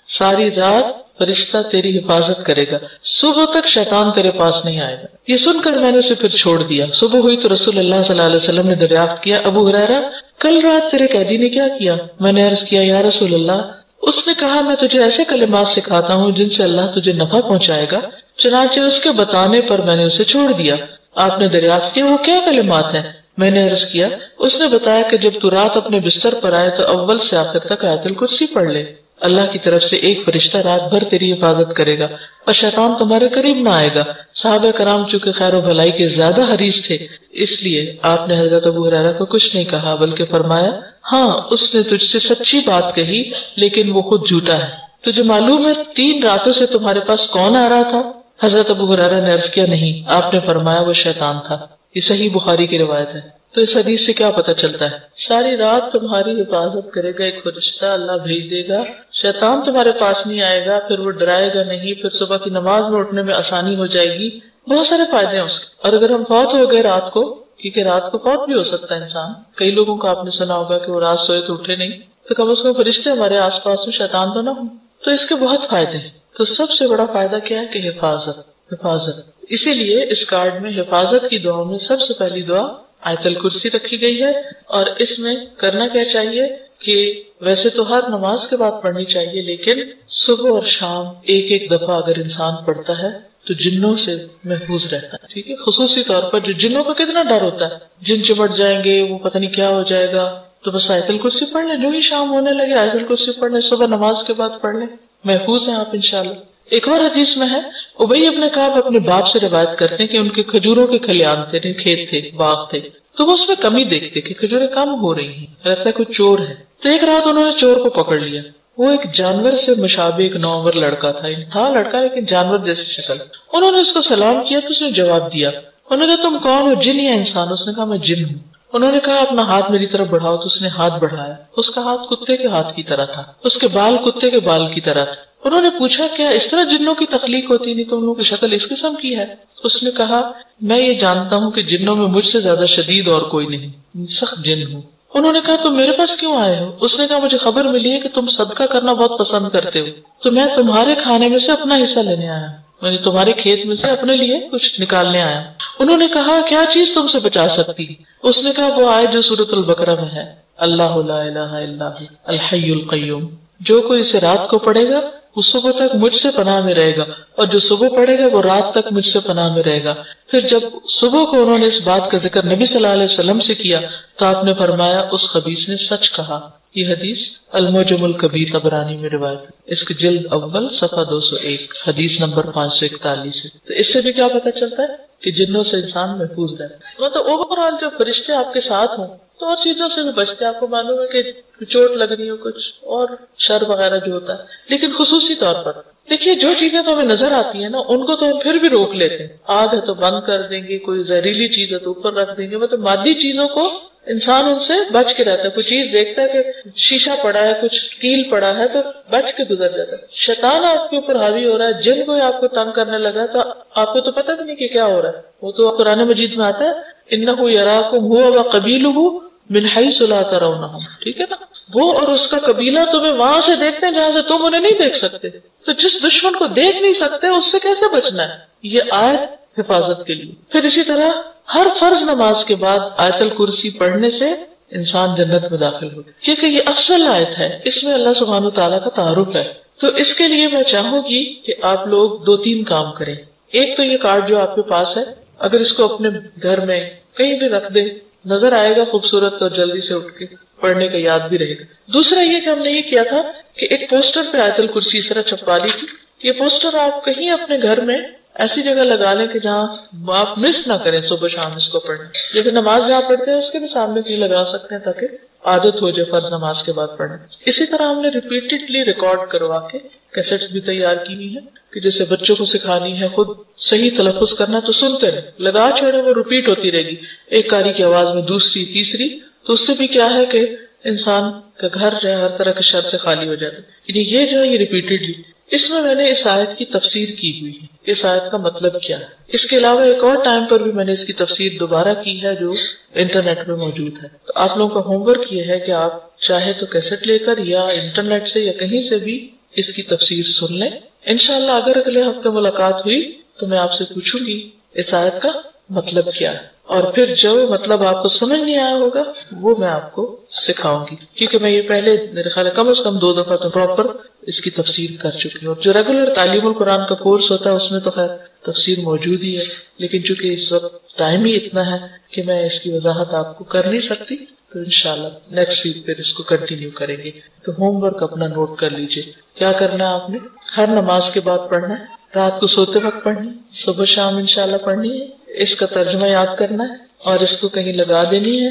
ساری رات فرشتہ تیری حفاظت کرے گا, صبح تک شیطان تیرے پاس نہیں آئے گا. یہ سن کر میں نے اسے پھر چھوڑ دیا. صبح ہوئی تو رسول اللہ صلی اللہ علیہ وسلم نے دریافت کیا, ابو ہریرہ کل رات تیرے قیدی نے کیا کیا؟ میں نے عرض کیا یا رسول اللہ, اس نے کہا میں تجھے ایسے کلمات سکھاتا ہوں جن سے اللہ تجھے نفع پہنچائے گا. چنانچہ اس کے بتانے پر میں نے اسے چھوڑ دیا. آپ نے دریافت کیا وہ کیا کلمات ہیں؟ میں نے عرض کیا اس نے بتایا کہ جب تو رات اپنے بستر پر آئے تو اول سے آخر تک آیت الکرسی پڑھ لے. اللہ کی طرف سے ایک فرشتہ رات بھر تیری حفاظت کرے گا اور شیطان تمہارے قریب نہ آئے گا. صحابہ کرام چونکہ خیر و بھلائی کے زیادہ حریص تھے اس لیے آپ نے حضرت ابو ہریرہ کو کچھ نہیں کہا بلکہ فرمایا ہاں اس نے تجھ سے سچی بات کہی لیکن وہ خود جھوٹا ہے. تجھے معلوم ہے 3 راتوں سے تمہارے پاس کون آ رہا تھا؟ حضرت ابو ہریرہ نے عرض کیا نہیں. آپ نے فرمایا وہ شیطان تھا. یہ صحیح بخاری کی روایت ہے. تو اس حدیث سے کیا پتہ چلتا ہے؟ ساری رات تمہاری حفاظت کرے گا ایک فرشتہ, اللہ بھیج دے گا, شیطان تمہارے پاس نہیں آئے گا, پھر وہ ڈرائے گا نہیں, پھر صبح کی نماز میں اٹھنے میں آسانی ہو جائے گی. بہت سارے فائدے ہیں اس کے. اور اگر ہم فوت ہو گئے رات کو, کیونکہ رات کو فوت بھی ہو سکتا ہے انسان, کئی لوگوں کو آپ نے سنا ہوگا کہ وہ رات سوئے تو اٹھے نہیں, تو کم از کم فرشتے ہمارے آس پاس میں, شیطان تو نہ ہوں. تو اس کے بہت فائدے ہیں. تو سب سے بڑا فائدہ کیا ہے کہ حفاظت. اسی لیے اس کارڈ میں حفاظت کی دعاؤں میں سب سے پہلی دعا آیت الکرسی رکھی گئی ہے. اور اس میں کرنا کیا چاہیے کہ ویسے تو ہر نماز کے بعد پڑھنی چاہیے لیکن صبح اور شام ایک دفعہ اگر انسان پڑھتا ہے تو جنوں سے محفوظ رہتا ہے. ٹھیک ہے, خصوصی طور پر جو جنوں کا کتنا ڈر ہوتا ہے, جن چمٹ جائیں گے, وہ پتہ نہیں کیا ہو جائے گا, تو بس آیت الکرسی پڑھ لیں. جو ہی شام ہونے لگے آیت الکرسی پڑھ لیں, صبح نماز کے بعد پڑھ لیں, محفوظ ہیں آپ انشاءاللہ. ایک اور حدیث میں ہے ابی ابن کعب اپنے باپ سے روایت کرتے ہیں کہ ان کے کھجوروں کے کھلیان تھے, کھیت تھے, باغ تھے, تو وہ اس میں کمی دیکھتے کہ کھجوریں کم ہو رہی ہیں, لگتا ہے کوئی چور ہے. تو ایک رات انہوں نے چور کو پکڑ لیا. وہ ایک جانور سے مشابہ ایک نوعمر لڑکا تھا لڑکا لیکن جانور جیسی شکل. انہوں نے اس کو سلام کیا تو اس نے جواب دیا. انہوں نے کہا تم کون ہو, جن یا انسان؟ اس نے کہا میں جن ہوں. انہوں نے کہا اپنا ہاتھ میری طرف بڑھاؤ, تو اس نے ہاتھ بڑھایا. اس کا ہاتھ کتے کے ہاتھ کی طرح تھا, اس کے بال کتے کے بال کی طرح تھے. انہوں نے پوچھا کیا اس طرح جنوں کی تخلیق ہوتی, نہیں تم لوگوں کی شکل اس قسم کی ہے؟ اس نے کہا میں یہ جانتا ہوں کہ جنوں میں مجھ سے زیادہ شدید اور کوئی نہیں, سخت جن ہوں. انہوں نے کہا تم میرے پاس کیوں آئے ہو؟ اس نے کہا مجھے خبر ملی ہے کہ تم صدقہ کرنا بہت پسند کرتے ہو, تو میں تمہارے کھانے میں سے اپنا حصہ لینے آیا, میں نے تمہارے کھیت میں سے اپنے لیے کچھ نکالنے آیا. انہوں نے کہا کیا چیز تم سے بچا سکتی؟ اس نے کہا وہ آیت جو سورۃ البقرہ میں ہے, اللہ لا الہ الا هو الحی القیوم, جو کوئی اسے رات کو پڑھے گا وہ صبح تک مجھ سے پناہ میں رہے گا, اور جو صبح پڑھے گا وہ رات تک مجھ سے پناہ میں رہے گا. پھر جب صبح کو انہوں نے اس بات کا ذکر نبی صلی اللہ علیہ وسلم سے کیا تو آپ نے فرمایا اس خبیث نے سچ کہا. یہ حدیث المعجم الکبیر طبرانی میں روایت ہے, اس کی جلد اول صفحہ 201, حدیث نمبر 541 ہے. تو اس سے بھی کیا پتہ چلتا ہے کہ جنوں سے انسان محفوظ رہے. مطلب اوورآل جو فرشتے آپ کے ساتھ ہوں تو اور چیزوں سے بھی بچتے. آپ کو معلوم ہے کہ چوٹ لگ رہی ہو, کچھ اور شر وغیرہ جو ہوتا ہے, لیکن خصوصی طور پر دیکھیے جو چیزیں تو ہمیں نظر آتی ہیں نا ان کو تو ہم پھر بھی روک لیتے ہیں. آگ ہے تو بند کر دیں گے, کوئی زہریلی چیز ہے تو اوپر رکھ دیں گے, مطلب مادی چیزوں کو انسان ان سے بچ کے رہتا ہے. کوئی چیز دیکھتا ہے کہ شیشہ پڑا ہے, کچھ کیل پڑا ہے, تو بچ کے گزر جاتا ہے. شیطان آپ کے اوپر حاوی ہو رہا ہے, جن کو آپ کو تنگ کرنے لگا تو آپ کو تو پتہ بھی نہیں کہ کیا ہو رہا ہے. وہ تو قرآن مجید میں آتا ہے انہ یراکم هو وقبیلہ من حیث لا ترونہم, ٹھیک ہے نا, وہ اور اس کا قبیلہ تمہیں وہاں سے دیکھتے ہیں جہاں سے تم انہیں نہیں دیکھ سکتے. تو جس دشمن کو دیکھ نہیں سکتے اس سے کیسے بچنا ہے؟ یہ آیت حفاظت کے لیے. پھر اسی طرح ہر فرض نماز کے بعد آیت الکرسی پڑھنے سے انسان جنت میں داخل ہو, کیونکہ یہ افضل آیت ہے, اس میں اللہ سبحانہ وتعالیٰ کا تعارف ہے. تو اس کے لیے میں چاہوں گی کہ آپ لوگ 2-3 کام کریں. ایک تو یہ کارڈ جو آپ کے پاس ہے, اگر اس کو اپنے گھر میں کہیں بھی رکھ دیں, نظر آئے گا خوبصورت, تو جلدی سے اٹھ کے پڑھنے کا یاد بھی رہے گا. دوسرا یہ کہ ہم نے یہ کیا تھا کہ ایک پوسٹر پہ آیت الکرسی اس طرح چھپوا لی تھی. یہ پوسٹر آپ کہیں اپنے گھر میں ایسی جگہ لگا لیں کہ جہاں آپ مس نہ کریں صبح شام اس کو پڑھیں. جیسے نماز جہاں پڑھتے ہیں اس کے بھی سامنے کہیں لگا سکتے ہیں تاکہ عادت ہو جائے فرض نماز کے بعد پڑھنا. اسی طرح ہم نے ریپیٹڈلی ریکارڈ کروا کے کیسٹس بھی تیار کی ہوئی ہیں کہ جیسے بچوں کو سکھانی ہے خود صحیح تلفظ کرنا تو سنتے رہے, لگا چھوڑے وہ ریپیٹ ہوتی رہے گی ایک قاری کی آواز میں دوسری تیسری, تو اس سے بھی کیا ہے کہ انسان کا گھر جو ہے ہر طرح کے شر سے خالی ہو جاتا ہے. یعنی یہ جو ہے یہ ریپیٹڈلی. اس میں نے اس آیت کی تفسیر کی ہوئی ہے, اس آیت کا مطلب کیا ہے. اس کے علاوہ ایک اور ٹائم پر بھی میں نے اس کی تفسیر دوبارہ کی ہے جو انٹرنیٹ پہ موجود ہے. تو آپ لوگوں کا ہوم ورک یہ ہے کہ آپ چاہے تو کیسٹ لے کر یا انٹرنیٹ سے یا کہیں سے بھی اس کی تفسیر سن لیں. انشاءاللہ اگر اگلے ہفتے ملاقات ہوئی تو میں آپ سے پوچھوں گی اس آیت کا مطلب کیا ہے, اور پھر جو مطلب آپ کو سمجھ نہیں آیا ہوگا وہ میں آپ کو سکھاؤں گی, کیونکہ میں یہ پہلے میرے خیال ہے کم از کم 2 دفعہ تو پراپر اس کی تفسیر کر چکی ہوں. اور جو ریگولر تعلیم القرآن کا کورس ہوتا ہے اس میں تو خیر تفسیر موجود ہی ہے, لیکن چونکہ اس وقت ٹائم ہی اتنا ہے کہ میں اس کی وضاحت آپ کو کر نہیں سکتی, تو انشاءاللہ نیکسٹ ویک پھر اس کو کنٹینیو کریں گے. تو ہوم ورک اپنا نوٹ کر لیجئے. کیا کرنا ہے آپ نے, ہر نماز کے بعد پڑھنا ہے, رات کو سوتے وقت پڑھنی ہے, صبح شام انشاءاللہ پڑھنی ہے. اس کا ترجمہ یاد کرنا ہے اور اس کو کہیں لگا دینی ہے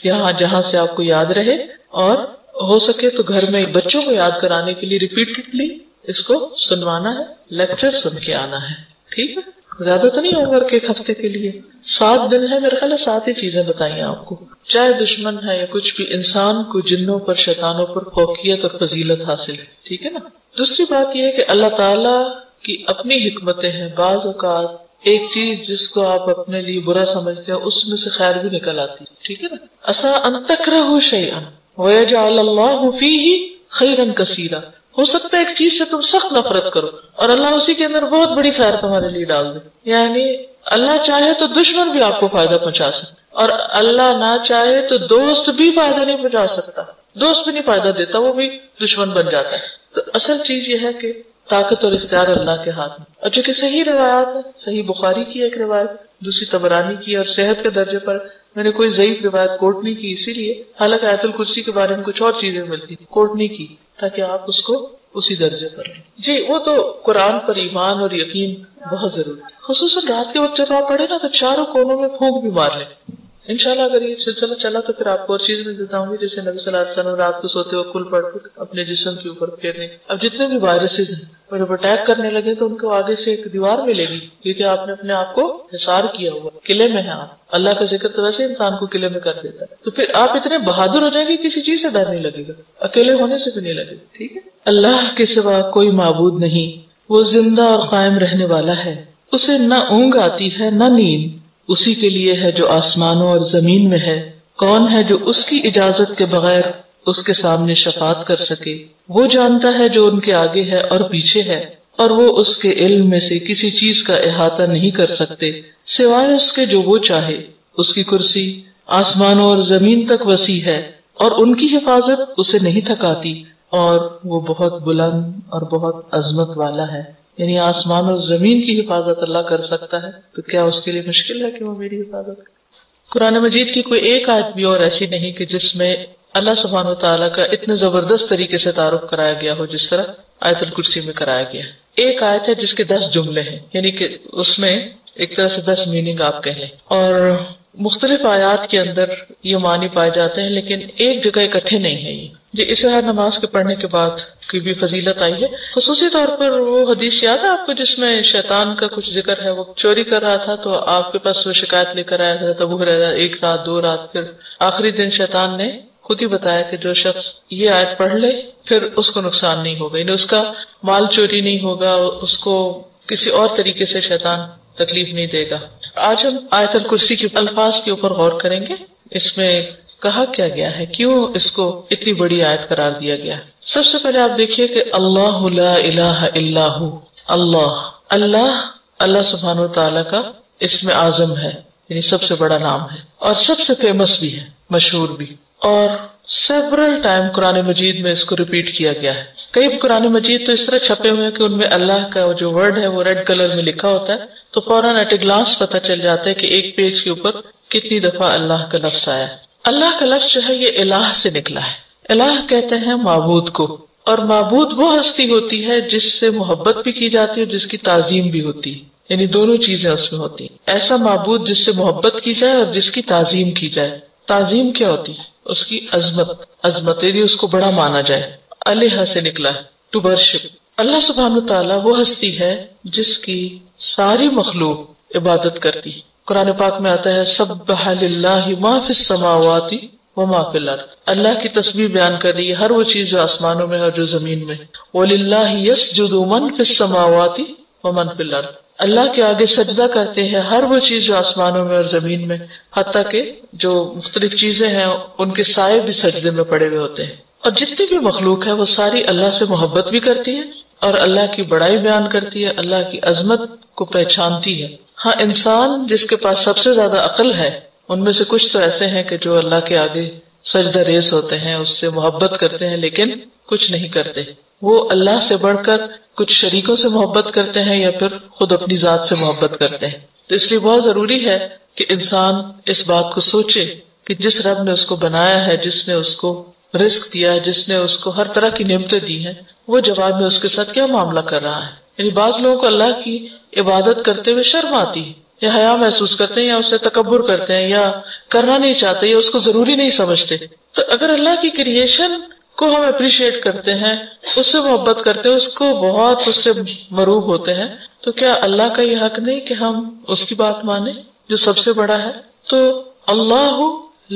یہاں جہاں سے آپ کو یاد رہے, اور ہو سکے تو گھر میں بچوں کو یاد کرانے کے لیے ریپیٹڈلی اس کو سنوانا ہے, لیکچر سن کے آنا ہے. ٹھیک ہے, زیادہ تو نہیں ہوگا کہ ایک ہفتے کے لیے 7 دن ہے میرے خیال ہے. 7 ہی چیزیں بتائیں آپ کو, چاہے دشمن ہے یا کچھ بھی, انسان کو جنوں پر شیطانوں پر فوقیت اور فضیلت حاصل ہے. ٹھیک ہے نا. دوسری بات یہ ہے کہ اللہ تعالی کی اپنی حکمتیں ہیں. بعض اوقات ایک چیز جس کو آپ اپنے لیے برا سمجھتے ہیں اس میں سے خیر بھی نکل آتی ہے. ٹھیک ہے نا. عسیٰ ان تکرہوا شیئا ویجعل اللہ فیہ خیرا کثیرا. ہو سکتا ہے ایک چیز سے تم سخت نفرت کرو اور اللہ اسی کے اندر بہت بڑی خیر تمہارے لیے ڈال دے. یعنی اللہ چاہے تو دشمن بھی آپ کو فائدہ پہنچا سکتا, اور اللہ نہ چاہے تو دوست بھی فائدہ نہیں پہنچا سکتا. دوست بھی نہیں فائدہ دیتا, وہ بھی دشمن بن جاتا ہے. تو اصل چیز یہ ہے کہ طاقت اور اختیار اللہ کے ہاتھ میں. اور جو کہ صحیح روایات ہے, صحیح بخاری کی ایک روایت, دوسری طبرانی کی, اور صحت کے درجے پر میں نے کوئی ضعیف روایت کوٹ نہیں کی, اسی لیے حالانکہ آیت الکرسی کے بارے میں کچھ اور چیزیں ملتی کوٹ نہیں کی تاکہ آپ اس کو اسی درجے پر لیں. جی وہ تو قرآن پر ایمان اور یقین بہت ضروری ہے, خصوصاً رات کے وقت جب آپ پڑھے نا تو چاروں کونوں میں پھونک بھی مار لیں. انشاءاللہ اگر یہ سلسلہ چلا تو پھر آپ کو اور چیزیں میں بتاؤں گی, جیسے نبی صلی اللہ علیہ وسلم رات کو سوتے ہوئے کل پڑھ کر اپنے جسم کے اوپر پھیرنے. اب جتنے بھی وائرسز ہیں وہ جب اٹیک کرنے لگے تو ان کو آگے سے ایک دیوار ملے گی, کیونکہ آپ نے اپنے آپ کو حصار کیا ہوا, قلعے میں ہیں آپ. اللہ کا ذکر تو ویسے انسان کو قلعے میں کر دیتا ہے, تو پھر آپ اتنے بہادر ہو جائیں گے کسی چیز سے ڈر نہیں لگے گا, اکیلے ہونے سے بھی نہیں لگے گا. ٹھیک ہے. اللہ کے سوا کوئی معبود نہیں, وہ زندہ اور قائم رہنے والا ہے, اسے نہ اونگ آتی ہے نہ نیند. اسی کے لیے ہے جو آسمانوں اور زمین میں ہے. کون ہے جو اس کی اجازت کے بغیر اس کے سامنے شفاعت کر سکے؟ وہ جانتا ہے جو ان کے آگے ہے اور پیچھے ہے, اور وہ اس کے علم میں سے کسی چیز کا احاطہ نہیں کر سکتے سوائے اس کے جو وہ چاہے. اس کی کرسی آسمانوں اور زمین تک وسیع ہے, اور ان کی حفاظت اسے نہیں تھکاتی, اور وہ بہت بلند اور بہت عظمت والا ہے. یعنی آسمان اور زمین کی حفاظت اللہ کر سکتا ہے, تو کیا اس کے لیے مشکل ہے کہ وہ میری حفاظت کرے؟ قرآن مجید کی کوئی ایک آیت بھی اور ایسی نہیں کہ جس میں اللہ سبحانہ و تعالیٰ کا اتنے زبردست طریقے سے تعارف کرایا گیا ہو جس طرح آیت الکرسی میں کرایا گیا. ایک آیت ہے جس کے 10 جملے ہیں, یعنی کہ اس میں ایک طرح سے 10 میننگ آپ کہیں, اور مختلف آیات کے اندر یہ معنی پائے جاتے ہیں, لیکن ایک جگہ اکٹھے نہیں ہے. یہ اسے ہر نماز کے پڑھنے کے بعد کی بھی فضیلت آئی ہے. خصوصی طور پر وہ حدیث یاد ہے آپ کو جس میں شیطان کا کچھ ذکر ہے, وہ چوری کر رہا تھا تو آپ کے پاس وہ شکایت لے کر آیا تھا, تب وہ رہا 1 رات 2 رات, پھر آخری دن شیطان نے خود ہی بتایا کہ جو شخص یہ آیت پڑھ لے پھر اس کو نقصان نہیں ہوگا, یعنی اس کا مال چوری نہیں ہوگا, اس کو کسی اور طریقے سے شیطان تکلیف نہیں دے گا. آج ہم آیت الکرسی کے الفاظ کے اوپر غور کریں گے. اس میں کہا کیا گیا ہے, کیوں اس کو اتنی بڑی آیت قرار دیا گیا. سب سے پہلے آپ دیکھیے کہ اللہ لا الہ الا ہو. اللہ سبحانہ وتعالی کا اسم اعظم ہے, یعنی سب سے بڑا نام ہے, اور سب سے فیمس بھی ہے, مشہور بھی. اور سیورل ٹائم قرآن مجید میں اس کو ریپیٹ کیا گیا ہے. کئی قرآن مجید تو اس طرح چھپے ہوئے ہیں کہ ان میں اللہ کا جو ورڈ ہے وہ ریڈ کلر میں لکھا ہوتا ہے, تو فوراً ایٹ اے گلانس پتہ چل جاتا ہے کہ ایک پیج کے اوپر کتنی دفعہ اللہ کا لفظ آیا ہے. اللہ کا لفظ جو ہے یہ الہ سے نکلا ہے. الہ کہتے ہیں معبود کو, اور معبود وہ ہستی ہوتی ہے جس سے محبت بھی کی جاتی ہے اور جس کی تعظیم بھی ہوتی ہے, یعنی دونوں چیزیں اس میں ہوتی ہیں. ایسا معبود جس سے محبت کی جائے اور جس کی تعظیم کی جائے. تعظیم کیا ہوتی ہے؟ اس کی عظمت، عظمت یعنی اس کو بڑا مانا جائے. الہ سے نکلا ہے ٹو ورشپ. اللہ سبحانہ تعالیٰ وہ ہستی ہے جس کی ساری مخلوق عبادت کرتی. قرآن پاک میں آتا ہے سبح للہ ما فی السماوات وما فی الارض. اللہ کی تسبیح بیان کر رہی ہے ہر وہ چیز جو آسمانوں میں ہے اور جو زمین میں. وَلِلَّهِ يَسْجُدُ مَن فِي السَّمَاوَاتِ وَمَن فِي الْأَرْضِ. اللہ کے آگے سجدہ کرتے ہیں ہر وہ چیز جو آسمانوں میں اور زمین میں، حتیٰ کہ جو مختلف چیزیں ہیں ان کے سائے بھی سجدے میں پڑے ہوئے ہوتے ہیں. اور جتنی بھی مخلوق ہے وہ ساری اللہ سے محبت بھی کرتی ہے اور اللہ کی بڑائی بیان کرتی ہے، اللہ کی عظمت کو پہچانتی ہے. ہاں انسان جس کے پاس سب سے زیادہ عقل ہے، ان میں سے کچھ تو ایسے ہیں کہ جو اللہ کے آگے سجدہ ریز ہوتے ہیں، اس سے محبت کرتے ہیں لیکن کچھ نہیں کرتے. وہ اللہ سے بڑھ کر کچھ شریکوں سے محبت کرتے ہیں یا پھر خود اپنی ذات سے محبت کرتے ہیں. تو اس لیے بہت ضروری ہے کہ انسان اس بات کو سوچے کہ جس رب نے اس کو بنایا ہے، جس نے اس کو رزق دیا ہے، جس نے اس کو ہر طرح کی نعمتیں دی ہیں، وہ جواب میں اس کے ساتھ کیا معاملہ کر رہا ہے. یعنی بعض لوگوں کو اللہ کی عبادت کرتے ہوئے شرم آتی ہے یا حیا محسوس کرتے ہیں یا اسے تکبر کرتے ہیں یا کرنا نہیں چاہتے یا اس کو ضروری نہیں سمجھتے. تو اگر اللہ کی کریشن کو ہم اپریشیٹ کرتے ہیں، اس سے محبت کرتے ہیں، اس کو بہت اس سے مروب ہوتے ہیں، تو کیا اللہ کا یہ حق نہیں کہ ہم اس کی بات مانیں جو سب سے بڑا ہے؟ تو اللہ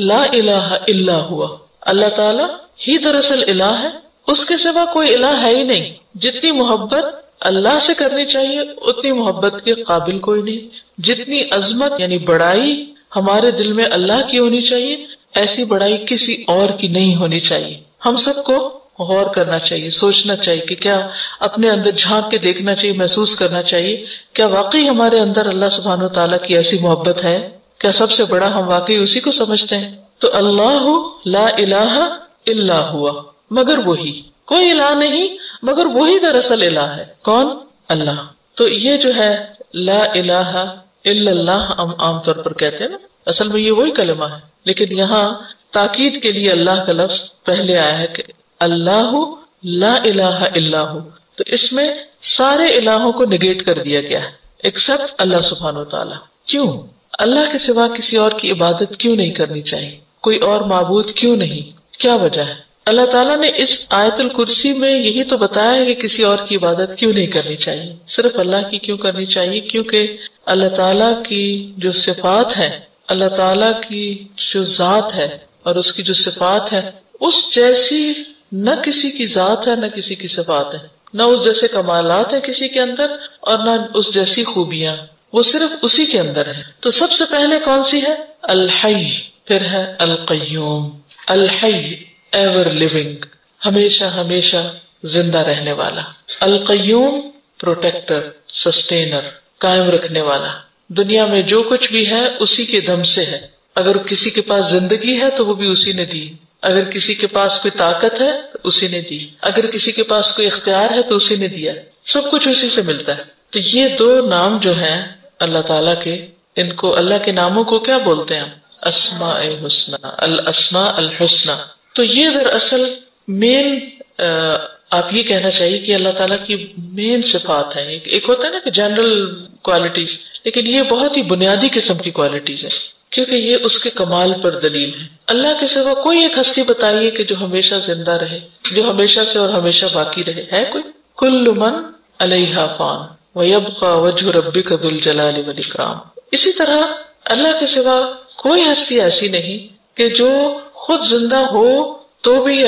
لا الہ الا ہوا، اللہ تعالیٰ ہی دراصل الہ ہے، اس کے سوا کوئی الہ ہے ہی نہیں. جتنی محبت اللہ سے کرنی چاہیے اتنی محبت کے قابل کوئی نہیں. جتنی عظمت یعنی بڑائی ہمارے دل میں اللہ کی ہونی چاہیے، ایسی بڑائی کسی اور کی نہیں ہونی چاہیے. ہم سب کو غور کرنا چاہیے، سوچنا چاہیے کہ کیا اپنے اندر جھانک کے دیکھنا چاہیے، محسوس کرنا چاہیے کیا واقعی ہمارے اندر اللہ سبحانہ وتعالیٰ کی ایسی محبت ہے؟ کیا سب سے بڑا ہم واقعی اسی کو سمجھتے ہیں؟ تو اللہ لا الہ الا ہوا، مگر وہی، کوئی الہ نہیں مگر وہی دراصل الہ ہے. کون؟ اللہ. تو یہ جو ہے لا الہ الا اللہ ہم عام طور پر کہتے ہیں نا، اصل میں یہ وہی کلمہ ہے، لیکن یہاں تاکید کے لیے اللہ کا لفظ پہلے آیا ہے کہ اللہ لا الہ الا ہو. تو اس میں سارے الہوں کو نگیٹ کر دیا گیا ہے ایکسپٹ اللہ سبحانہ وتعالی. کیوں؟ اللہ کے سوا کسی اور کی عبادت کیوں نہیں کرنی چاہیے؟ کوئی اور معبود کیوں نہیں؟ کیا وجہ ہے؟ اللہ تعالیٰ نے اس آیت الکرسی میں یہی تو بتایا ہے کہ کسی اور کی عبادت کیوں نہیں کرنی چاہیے، صرف اللہ کی کیوں کرنی چاہیے. کیونکہ اللہ تعالیٰ کی جو صفات ہے، اللہ تعالیٰ کی جو ذات ہے اور اس کی جو صفات ہے، اس جیسی نہ کسی کی ذات ہے نہ کسی کی صفات ہے، نہ اس جیسے کمالات ہیں کسی کے اندر اور نہ اس جیسی خوبیاں، وہ صرف اسی کے اندر ہے. تو سب سے پہلے کون سی ہے؟ الحی، پھر ہے القیوم. الحی ایور لیونگ، ہمیشہ ہمیشہ زندہ رہنے والا. القیوم پروٹیکٹر، سسٹینر، قائم رکھنے والا. دنیا میں جو کچھ بھی ہے اسی کے دم سے ہے. اگر کسی کے پاس زندگی ہے تو وہ بھی اسی نے دی، اگر کسی کے پاس کوئی طاقت ہے تو اسی نے دی، اگر کسی کے پاس کوئی اختیار ہے تو اسی نے دیا. سب کچھ اسی سے ملتا ہے. تو یہ دو نام جو ہیں اللہ تعالیٰ کے، ان کو اللہ کے ناموں کو کیا بولتے ہیں؟ اسماء الحسنى، الاسماء الحسنى. تو یہ دراصل مین آپ یہ کہنا چاہیے کہ اللہ تعالیٰ کی مین صفات ہیں. ایک ہوتا ہے نا کہ جنرل کوالٹیز، لیکن یہ بہت ہی بنیادی قسم کی کوالٹیز ہیں کیونکہ یہ اس کے کمال پر دلیل ہے. اللہ کے سوا کوئی ایک ہستی بتائیے کہ جو ہمیشہ زندہ رہے، جو ہمیشہ سے اور ہمیشہ باقی رہے، ہے کوئی؟ کل من علیہا فان ویبقى وجہ ربک ذو الجلال والاکرام. اسی طرح اللہ کے سوا کوئی ہستی ایسی نہیں کہ جو خود زندہ ہو تو بھی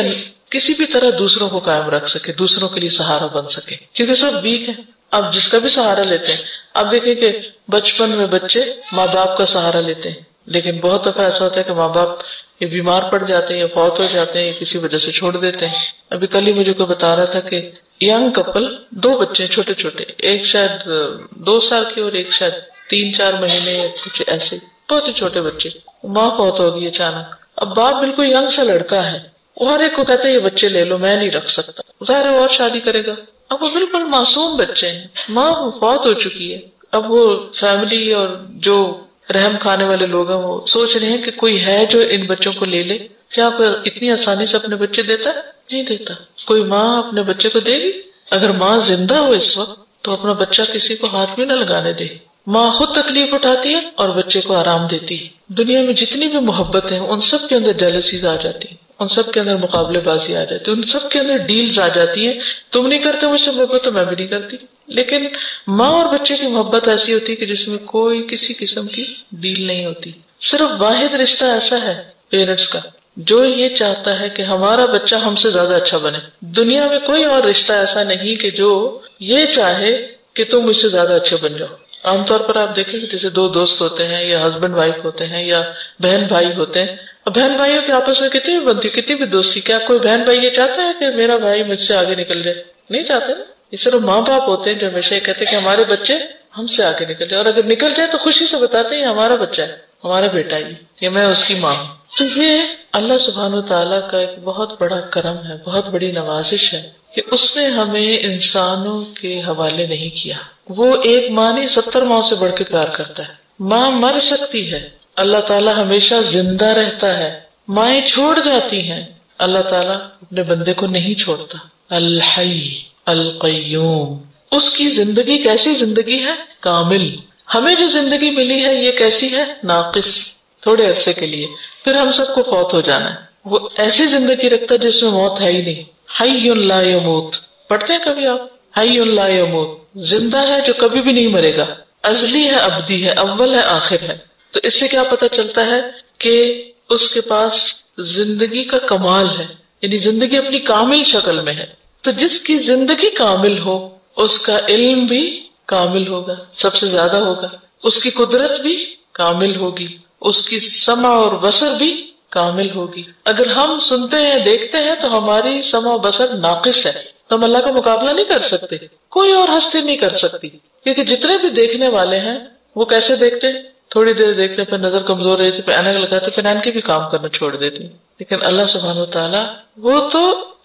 کسی بھی طرح دوسروں کو قائم رکھ سکے، دوسروں کے لیے سہارا بن سکے، کیونکہ سب ویک ہیں. آپ جس کا بھی سہارا لیتے ہیں، آپ دیکھیں کہ بچپن میں بچے ماں باپ کا سہارا لیتے ہیں، لیکن بہت دفعہ ایسا ہوتا ہے کہ ماں باپ یہ بیمار پڑ جاتے ہیں یا فوت ہو جاتے ہیں یا کسی وجہ سے چھوڑ دیتے ہیں. ابھی کل ہی مجھے کوئی بتا رہا تھا کہ ینگ کپل، 2 بچے چھوٹے چھوٹے، ایک شاید 2 سال کے اور ایک شاید 3-4 مہینے یا کچھ ایسے، بہت ہی چھوٹے بچے. ماں فوت ہو گئی اچانک. اب باپ بالکل ینگ سا لڑکا ہے، وہ ہر ایک کو کہتے ہیں یہ بچے لے لو، میں نہیں رکھ سکتا. ظاہر ہے اور شادی کرے گا. اب وہ بالکل معصوم بچے ہیں، ماں فوت ہو چکی ہے. اب وہ فیملی اور جو رحم کھانے والے لوگ ہیں وہ سوچ رہے ہیں کہ کوئی ہے جو ان بچوں کو لے لے. کیا کوئی اتنی آسانی سے اپنے بچے دیتا ہے؟ نہیں دیتا. کوئی ماں اپنے بچے کو دے گی؟ اگر ماں زندہ ہو اس وقت تو اپنا بچہ کسی کو ہاتھ بھی نہ لگانے دے. ماں خود تکلیف اٹھاتی ہے اور بچے کو آرام دیتی ہے. دنیا میں جتنی بھی محبت ہیں ان سب کے اندر جیلسیز آ جاتی ہیں, ان سب کے اندر مقابلے بازی آ جاتی ہے, ان سب کے اندر ڈیلز آ جاتی ہیں. تم نہیں کرتے مجھ سے محبت تو میں بھی نہیں کرتی. لیکن ماں اور بچے کی محبت ایسی ہوتی ہے کہ جس میں کوئی کسی قسم کی ڈیل نہیں ہوتی. صرف واحد رشتہ ایسا ہے پیرنٹس کا جو یہ چاہتا ہے کہ ہمارا بچہ ہم سے زیادہ اچھا بنے. دنیا میں کوئی اور رشتہ ایسا نہیں کہ جو یہ چاہے کہ تم مجھ سے زیادہ اچھے بن جاؤ. عام طور پر آپ دیکھیں کہ جیسے دو دوست ہوتے ہیں یا ہسبینڈ وائف ہوتے ہیں یا بہن بھائی ہوتے ہیں, اور بہن بھائیوں کے آپس میں کتنی بھی بنتی, کتنی بھی دوستی, کیا کوئی بہن بھائی یہ چاہتا ہے کہ میرا بھائی مجھ سے آگے نکل جائے؟ نہیں چاہتے نا. یہ صرف ماں باپ ہوتے ہیں جو ہمیشہ یہ کہتے ہیں کہ ہمارے بچے ہم سے آگے نکل جائے, اور اگر نکل جائے تو خوشی سے بتاتے ہیں یہ ہمارا بچہ ہے, ہمارا بیٹا ہی, یہ میں اس کی ماں ہوں. تو یہ اللہ سبحانہ و تعالیٰ کا ایک بہت بڑا کرم ہے, بہت بڑی نوازش ہے کہ اس نے ہمیں انسانوں کے حوالے نہیں کیا. وہ ایک ماں نہیں 70 ماں سے بڑھ کے پیار کرتا ہے. ماں مر سکتی ہے, اللہ تعالیٰ ہمیشہ زندہ رہتا ہے. مائیں چھوڑ جاتی ہیں, اللہ تعالیٰ اپنے بندے کو نہیں چھوڑتا. الحی القیوم, اس کی زندگی کیسی زندگی ہے؟ کامل. ہمیں جو زندگی ملی ہے یہ کیسی ہے؟ ناقص, تھوڑے عرصے کے لیے, پھر ہم سب کو فوت ہو جانا ہے. وہ ایسی زندگی رکھتا ہے جس میں موت ہے ہی نہیں. حی لا یموت, پڑھتے ہیں کبھی آپ؟ حی لا یموت, زندہ ہے جو کبھی بھی نہیں مرے گا, ازلی ہے, ابدی ہے, اول ہے, آخر ہے. تو اس سے کیا پتا چلتا ہے کہ اس کے پاس زندگی کا کمال ہے, یعنی زندگی اپنی کامل شکل میں ہے. تو جس کی زندگی کامل ہو اس کا علم بھی کامل ہوگا, سب سے زیادہ ہوگا. اس کی قدرت بھی کامل ہوگی, اس کی سمع اور بصر بھی کامل ہوگی. اگر ہم سنتے ہیں دیکھتے ہیں تو ہماری سمع و بصر ناقص ہے, تو ہم اللہ کا مقابلہ نہیں کر سکتے, کوئی اور ہستی نہیں کر سکتی. کیونکہ جتنے بھی دیکھنے والے ہیں وہ کیسے دیکھتے ہیں؟ تھوڑی دیر دیکھتے ہیں, پھر نظر کمزور رہتی, پھر اینک لگاتے, پھر اینک بھی کام کرنا چھوڑ دیتے ہیں. لیکن اللہ سبحانہ وتعالی وہ تو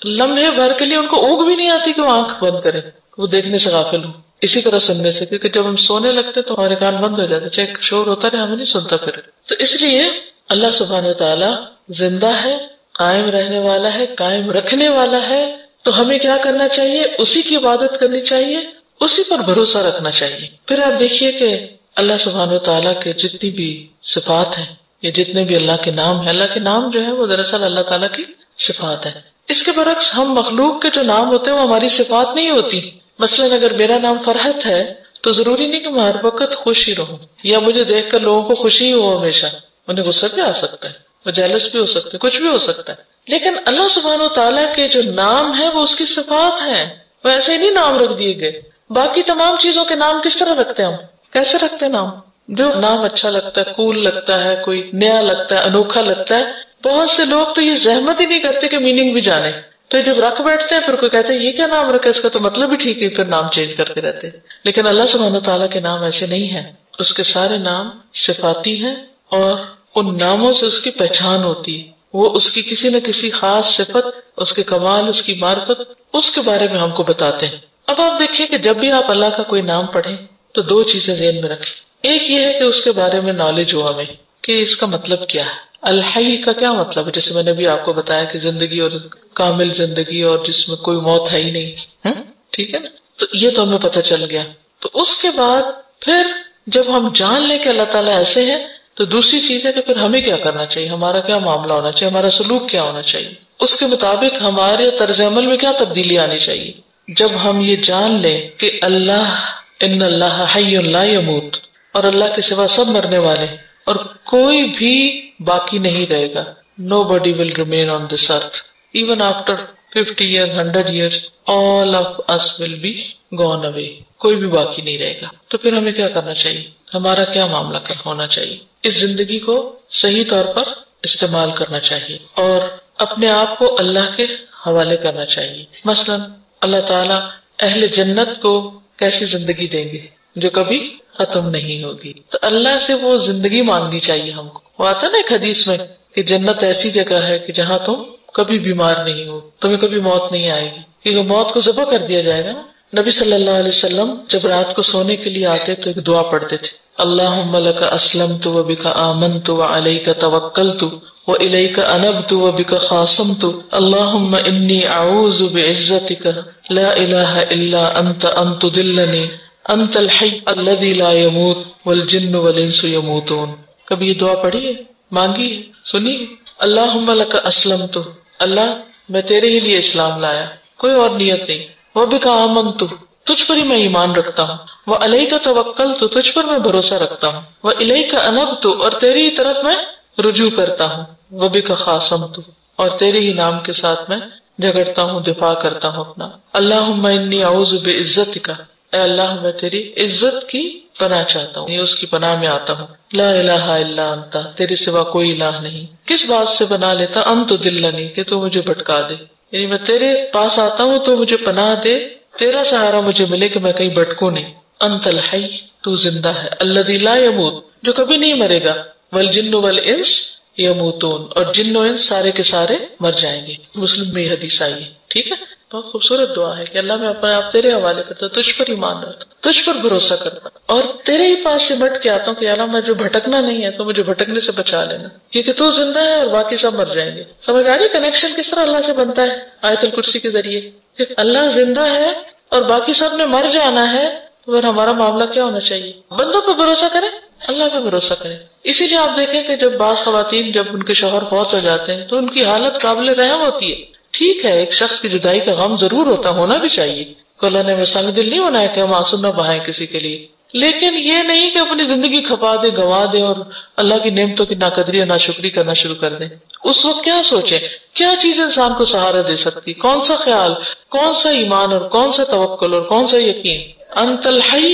لمحے بھر کے لیے ان کو اونگ بھی نہیں آتی کہ وہ آنکھ بند کرے, وہ دیکھنے سے غافل ہو. اسی طرح سننے سے, کیونکہ جب ہم سونے لگتے تو ہمارے کان بند ہو جاتے, چاہے شور ہوتا رہے ہمیں نہیں سنتا پھر. تو اس لیے اللہ سبحانہ وتعالی زندہ ہے, قائم رہنے والا ہے, قائم رکھنے والا ہے. تو ہمیں کیا کرنا چاہیے؟ اسی کی عبادت کرنی چاہیے, اسی پر بھروسہ رکھنا چاہیے. پھر آپ دیکھیے کہ اللہ سبحانہ وتعالی کے جتنی بھی صفات ہیں یا جتنے بھی اللہ کے نام ہیں, اللہ کے نام جو ہے وہ دراصل اللہ تعالیٰ کی صفات ہے. اس کے برعکس ہم مخلوق کے جو نام ہوتے ہیں وہ ہماری صفات نہیں ہوتی. مثلاً اگر میرا نام فرحت ہے تو ضروری نہیں کہ میں ہر وقت خوش ہی رہوں, یا مجھے دیکھ کر لوگوں کو خوشی ہو ہمیشہ. انہیں غصہ بھی آ سکتا ہے, وہ جیلس بھی ہو سکتے, کچھ بھی ہو سکتا ہے. لیکن اللہ سبحانہ وتعالیٰ کے جو نام ہیں وہ اس کی صفات ہیں, وہ ایسے ہی نہیں نام رکھ دیے گئے. باقی تمام چیزوں کے نام کس طرح رکھتے ہیں ہم؟ کیسے رکھتے ہیں نام؟ جو نام اچھا لگتا ہے, کول لگتا ہے, کوئی نیا لگتا ہے, انوکھا لگتا ہے. بہت سے لوگ تو یہ زحمت ہی نہیں کرتے کہ میننگ بھی جانے, پھر جب رکھ بیٹھتے ہیں پھر کوئی کہتے ہیں یہ کیا نام رکھا, اس کا تو مطلب بھی ٹھیک ہے, پھر نام چینج کرتے رہتے ہیں. لیکن اللہ سبحانہ وتعالیٰ کے نام ایسے نہیں ہیں, اس کے سارے نام صفاتی ہیں, اور ان ناموں سے اس کی پہچان ہوتی ہے. وہ اس کی کسی نہ کسی خاص صفت, اس کے کمال, اس کی معرفت, اس کے بارے میں ہم کو بتاتے ہیں. اب آپ دیکھیے کہ جب بھی آپ اللہ کا کوئی نام پڑھیں تو دو چیزیں ذہن میں رکھیں. ایک یہ ہے کہ اس کے بارے میں نالج ہو ہمیں کہ اس کا مطلب کیا ہے. الحی کا کیا مطلب ہے؟ جیسے میں نے بھی آپ کو بتایا کہ زندگی اور کامل زندگی اور جس میں کوئی موت ہے ہی نہیں, ٹھیک ہے نا. تو یہ تو ہمیں پتہ چل گیا. تو اس کے بعد پھر جب ہم جان لیں کہ اللہ تعالیٰ ایسے ہیں تو دوسری چیز ہے کہ پھر ہمیں کیا کرنا چاہیے, ہمارا کیا معاملہ ہونا چاہیے, ہمارا سلوک کیا ہونا چاہیے, اس کے مطابق ہمارے طرز عمل میں کیا تبدیلی آنی چاہیے. جب ہم یہ جان لیں کہ اللہ ان اللہ حی لا یموت, اور اللہ کے سوا سب مرنے والے, اور کوئی بھی باقی نہیں رہے گا. Nobody will remain on this earth. Even after 50 years, 100 years, all of us will be gone away. کوئی بھی باقی نہیں رہے گا. تو پھر ہمیں کیا کرنا چاہیے, ہمارا کیا معاملہ ہونا چاہیے؟ اس زندگی کو صحیح طور پر استعمال کرنا چاہیے اور اپنے آپ کو اللہ کے حوالے کرنا چاہیے. مثلا اللہ تعالیٰ اہل جنت کو کیسی زندگی دیں گے جو کبھی ختم نہیں ہوگی, تو اللہ سے وہ زندگی مانگنی چاہیے ہم کو. وہ آتا نا ایک حدیث میں کہ جنت ایسی جگہ ہے کہ جہاں تم کبھی بیمار نہیں ہو, تمہیں کبھی موت نہیں آئے گی, کیونکہ موت کو ذبح کر دیا جائے گا. نبی صلی اللہ علیہ وسلم جب رات کو سونے کے لیے آتے تو ایک دعا پڑھتے تھے, اللہم لک اسلمت وبک آمنت وعلیک توکلت وإلیک انبت وبک خاصمت اللہم انی اعوذ بعزتک لا الہ الا انت ان تضلنی انت الحی الذی لا یموت والجن والانس یموتون. کبھی یہ دعا پڑھی ہے، مانگی ہے، سنی ہے؟ اللہم لک اسلمت، اللہ میں تیرے ہی لیے اسلام لایا، کوئی اور نیت نہیں. وبک آمنت، تجھ پر ہی میں ایمان رکھتا ہوں. وعلیک توکلت، تجھ پر میں بھروسہ رکھتا ہوں. والیک انبت، اور تیری ہی طرف میں رجوع کرتا ہوں. وبک خاصمت، اور تیرے ہی نام کے ساتھ میں جھگڑتا ہوں، دفاع کرتا ہوں اپنا. اللہم انی اعوذ بعزتک، اے اللہ میں تیری عزت کی پناہ چاہتا ہوں، یہ اس کی پناہ میں آتا ہوں. لا الہ الا انت، تیرے سوا کوئی الہ نہیں. کس بات سے بنا لیتا؟ ان تضلنی، کہ تو مجھے بھٹکا دے، یعنی میں تیرے پاس آتا ہوں تو مجھے پناہ دے، تیرا سہارا مجھے ملے کہ میں کہیں بھٹکوں نہیں. انت الحی، تو زندہ ہے. الذی لا یموت، جو کبھی نہیں مرے گا. والجن والانس یموتون، اور جن و انس سارے کے سارے مر جائیں گے. مسلم میں یہ حدیث آئی ہے. ٹھیک ہے، بہت خوبصورت دعا ہے کہ اللہ میں اپنے آپ تیرے حوالے کرتا ہوں، تجھ پر ایمان رکھتا ہوں، تجھ پر بھروسہ کرتا ہوں، اور تیرے ہی پاس سے بٹ کے آتا ہوں کہ اللہ میں جو بھٹکنا نہیں ہے تو مجھے بھٹکنے سے بچا لینا، کیونکہ تو زندہ ہے اور باقی سب مر جائیں گے. سمجھ آ رہی کنیکشن کس طرح اللہ سے بنتا ہے آیت الکرسی کے ذریعے؟ کہ اللہ زندہ ہے اور باقی سب نے مر جانا ہے، تو پھر ہمارا معاملہ کیا ہونا چاہیے؟ بندوں پہ بھروسہ کریں، اللہ پہ بھروسہ کریں. اسی لیے آپ دیکھیں کہ جب بعض خواتین جب ان کے شوہر فوت ہو جاتے ہیں تو ان کی حالت قابل رحم ہوتی ہے. ٹھیک ہے، ایک شخص کی جدائی کا غم ضرور ہونا بھی چاہیے، کہ اللہ نے ہمیں سنگ دل نہیں ہونا ہے کہ ہم آنسو نہ بہائیں کسی کے لیے، لیکن یہ نہیں کہ اپنی زندگی کھپا دے، گنوا دے اور اللہ کی نعمتوں کی ناقدری اور ناشکری کرنا شروع کر دیں. اس وقت کیا سوچیں، کیا چیز انسان کو سہارا دے سکتی، کون سا خیال، کون سا ایمان اور کون سا توکل اور کون سا یقین؟ انت الحی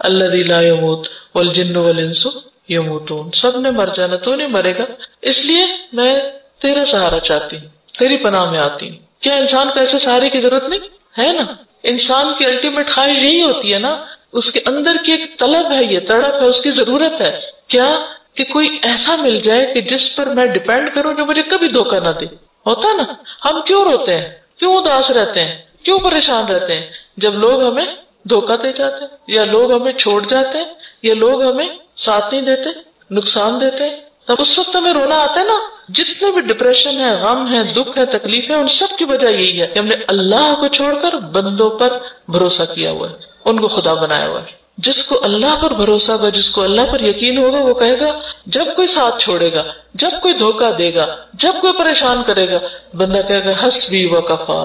الذی لا یموت والجن والانس یموتون. سب نے مر جانا، تو نہیں مرے گا، اس لیے میں تیرا سہارا چاہتی ہوں، تیری پناہ میں آتی ہوں. کیا انسان کو ایسے سہارے کی ضرورت نہیں ہے؟ نا، انسان کی الٹیمیٹ خواہش یہی ہوتی ہے نا، اس کے اندر کی ایک طلب ہے، یہ تڑپ ہے، اس کی ضرورت ہے کیا کہ کوئی ایسا مل جائے کہ جس پر میں ڈیپینڈ کروں، جو مجھے کبھی دھوکہ نہ دے. ہوتا نا، ہم کیوں روتے ہیں، کیوں اداس رہتے ہیں، کیوں پریشان رہتے ہیں؟ جب لوگ ہمیں دھوکہ دے جاتے ہیں، یا لوگ ہمیں چھوڑ جاتے ہیں، یا لوگ ہمیں ساتھ نہیں دیتے، نقصان دیتے ہیں، تب اس وقت ہمیں رونا آتا ہے نا. جتنے بھی ڈپریشن ہے، غم ہے، دکھ ہے، تکلیف ہے، ان سب کی وجہ یہی ہے کہ ہم نے اللہ کو چھوڑ کر بندوں پر بھروسہ کیا ہوا ہے، ان کو خدا بنایا ہوا ہے. جس کو اللہ پر بھروسہ ہوگا، جس کو اللہ پر یقین ہوگا، وہ کہے گا جب کوئی ساتھ چھوڑے گا، جب کوئی دھوکہ دے گا، جب کوئی پریشان کرے گا، بندہ کہے گا حسبی وکفا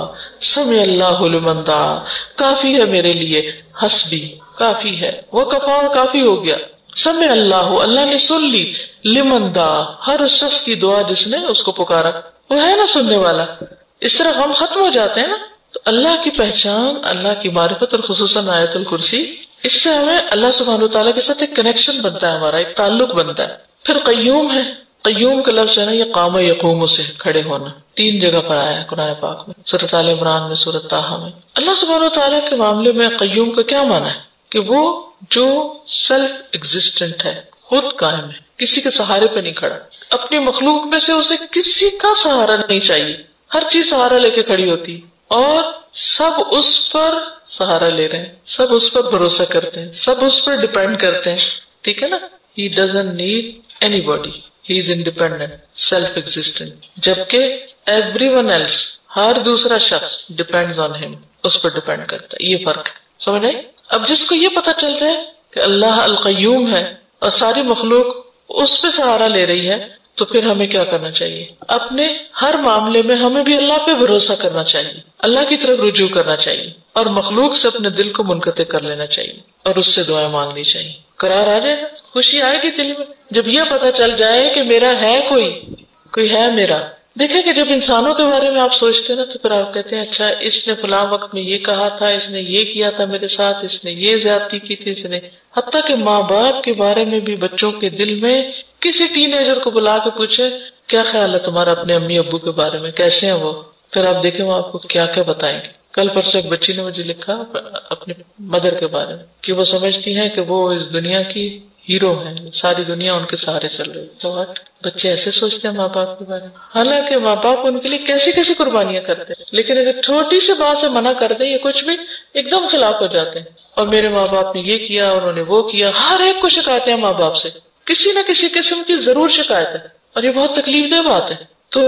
سمع اللہ لمن دعا، کافی ہے میرے لیے، حسبی کافی ہے، وکفا اور کافی ہو گیا، سمع اللہ اللہ نے سن لی، لمن دعا ہر اس شخص کی دعا جس نے اس کو پکارا، وہ ہے نا سننے والا. اس طرح ہم ختم ہو جاتے ہیں نا. تو اللہ کی پہچان، اللہ کی معرفت، اور خصوصاً آیت الکرسی، اس سے ہمیں اللہ سبحانہ وتعالیٰ کے ساتھ ایک کنیکشن بنتا ہے، ہمارا ایک تعلق بنتا ہے. پھر قیوم ہے، قیوم کا لفظ ہے نا، یہ قام یقوم سے کھڑے ہونا، 3 جگہ پر آیا ہے قرآن پاک میں، سورۃ آل عمران میں، سورۃ طٰہٰ میں. اللہ سبحانہ وتعالیٰ کے معاملے میں قیوم کا کیا معنی ہے؟ کہ وہ جو سیلف ایگزسٹنٹ ہے، خود قائم ہے، کسی کے سہارے پہ نہیں کھڑا. اپنی مخلوق میں سے اسے کسی کا سہارا نہیں چاہیے، ہر چیز سہارا لے کے کھڑی ہوتی، اور سب اس پر سہارا لے رہے ہیں، سب اس پر بھروسہ کرتے ہیں، سب اس پر ڈیپینڈ کرتے ہیں. ٹھیک ہے نا. He doesn't need anybody. He is independent, self-existent. جبکہ everyone else، ہر دوسرا شخص depends on him، اس پر ڈیپینڈ کرتا ہے. یہ فرق ہے، سمجھ آئی؟ اب جس کو یہ پتا چل جائے کہ اللہ القیوم ہے اور ساری مخلوق اس پہ سہارا لے رہی ہے، تو پھر ہمیں کیا کرنا چاہیے؟ اپنے ہر معاملے میں ہمیں بھی اللہ پہ بھروسہ کرنا چاہیے، اللہ کی طرف رجوع کرنا چاہیے، اور مخلوق سے اپنے دل کو منقطع کر لینا چاہیے، اور اس سے دعائیں مانگنی چاہیے. قرار آ جائے گا، خوشی آئے گی دل میں جب یہ پتا چل جائے کہ میرا ہے، کوئی ہے میرا. دیکھیں کہ جب انسانوں کے بارے میں آپ سوچتے ہیں نا، تو پھر آپ کہتے ہیں اچھا اس نے فلاں وقت میں یہ کہا تھا، اس نے یہ کیا تھا میرے ساتھ، اس نے یہ زیادتی کی تھی، اس نے. حتیٰ کہ ماں باپ کے بارے میں بھی بچوں کے دل میں کسی ٹین ایجر کو بلا کے پوچھے کیا خیال ہے تمہارا اپنے امی ابو کے بارے میں، کیسے ہیں وہ، پھر آپ دیکھیں وہ آپ کو کیا کیا بتائیں گے. کل پرسوں ایک بچی نے مجھے لکھا اپنی مدر کے بارے میں کہ وہ سمجھتی ہیں کہ وہ اس دنیا کی ہیرو ہیں، ساری دنیا ان کے سہارے چل رہی. تو بچے ایسے سوچتے ہیں ماں باپ کے بارے میں، حالانکہ ماں باپ ان کے لیے کیسی کیسی قربانیاں کرتے ہیں، لیکن اگر چھوٹی سی بات سے منع کر دیں یا کچھ بھی، ایک دم خلاف ہو جاتے ہیں. اور میرے ماں باپ نے یہ کیا، انہوں نے وہ کیا. ہر ایک کو شکایتیں ہیں ماں باپ سے، کسی نہ کسی قسم کی ضرور شکایت ہے، اور یہ بہت تکلیف دہ بات ہے. تو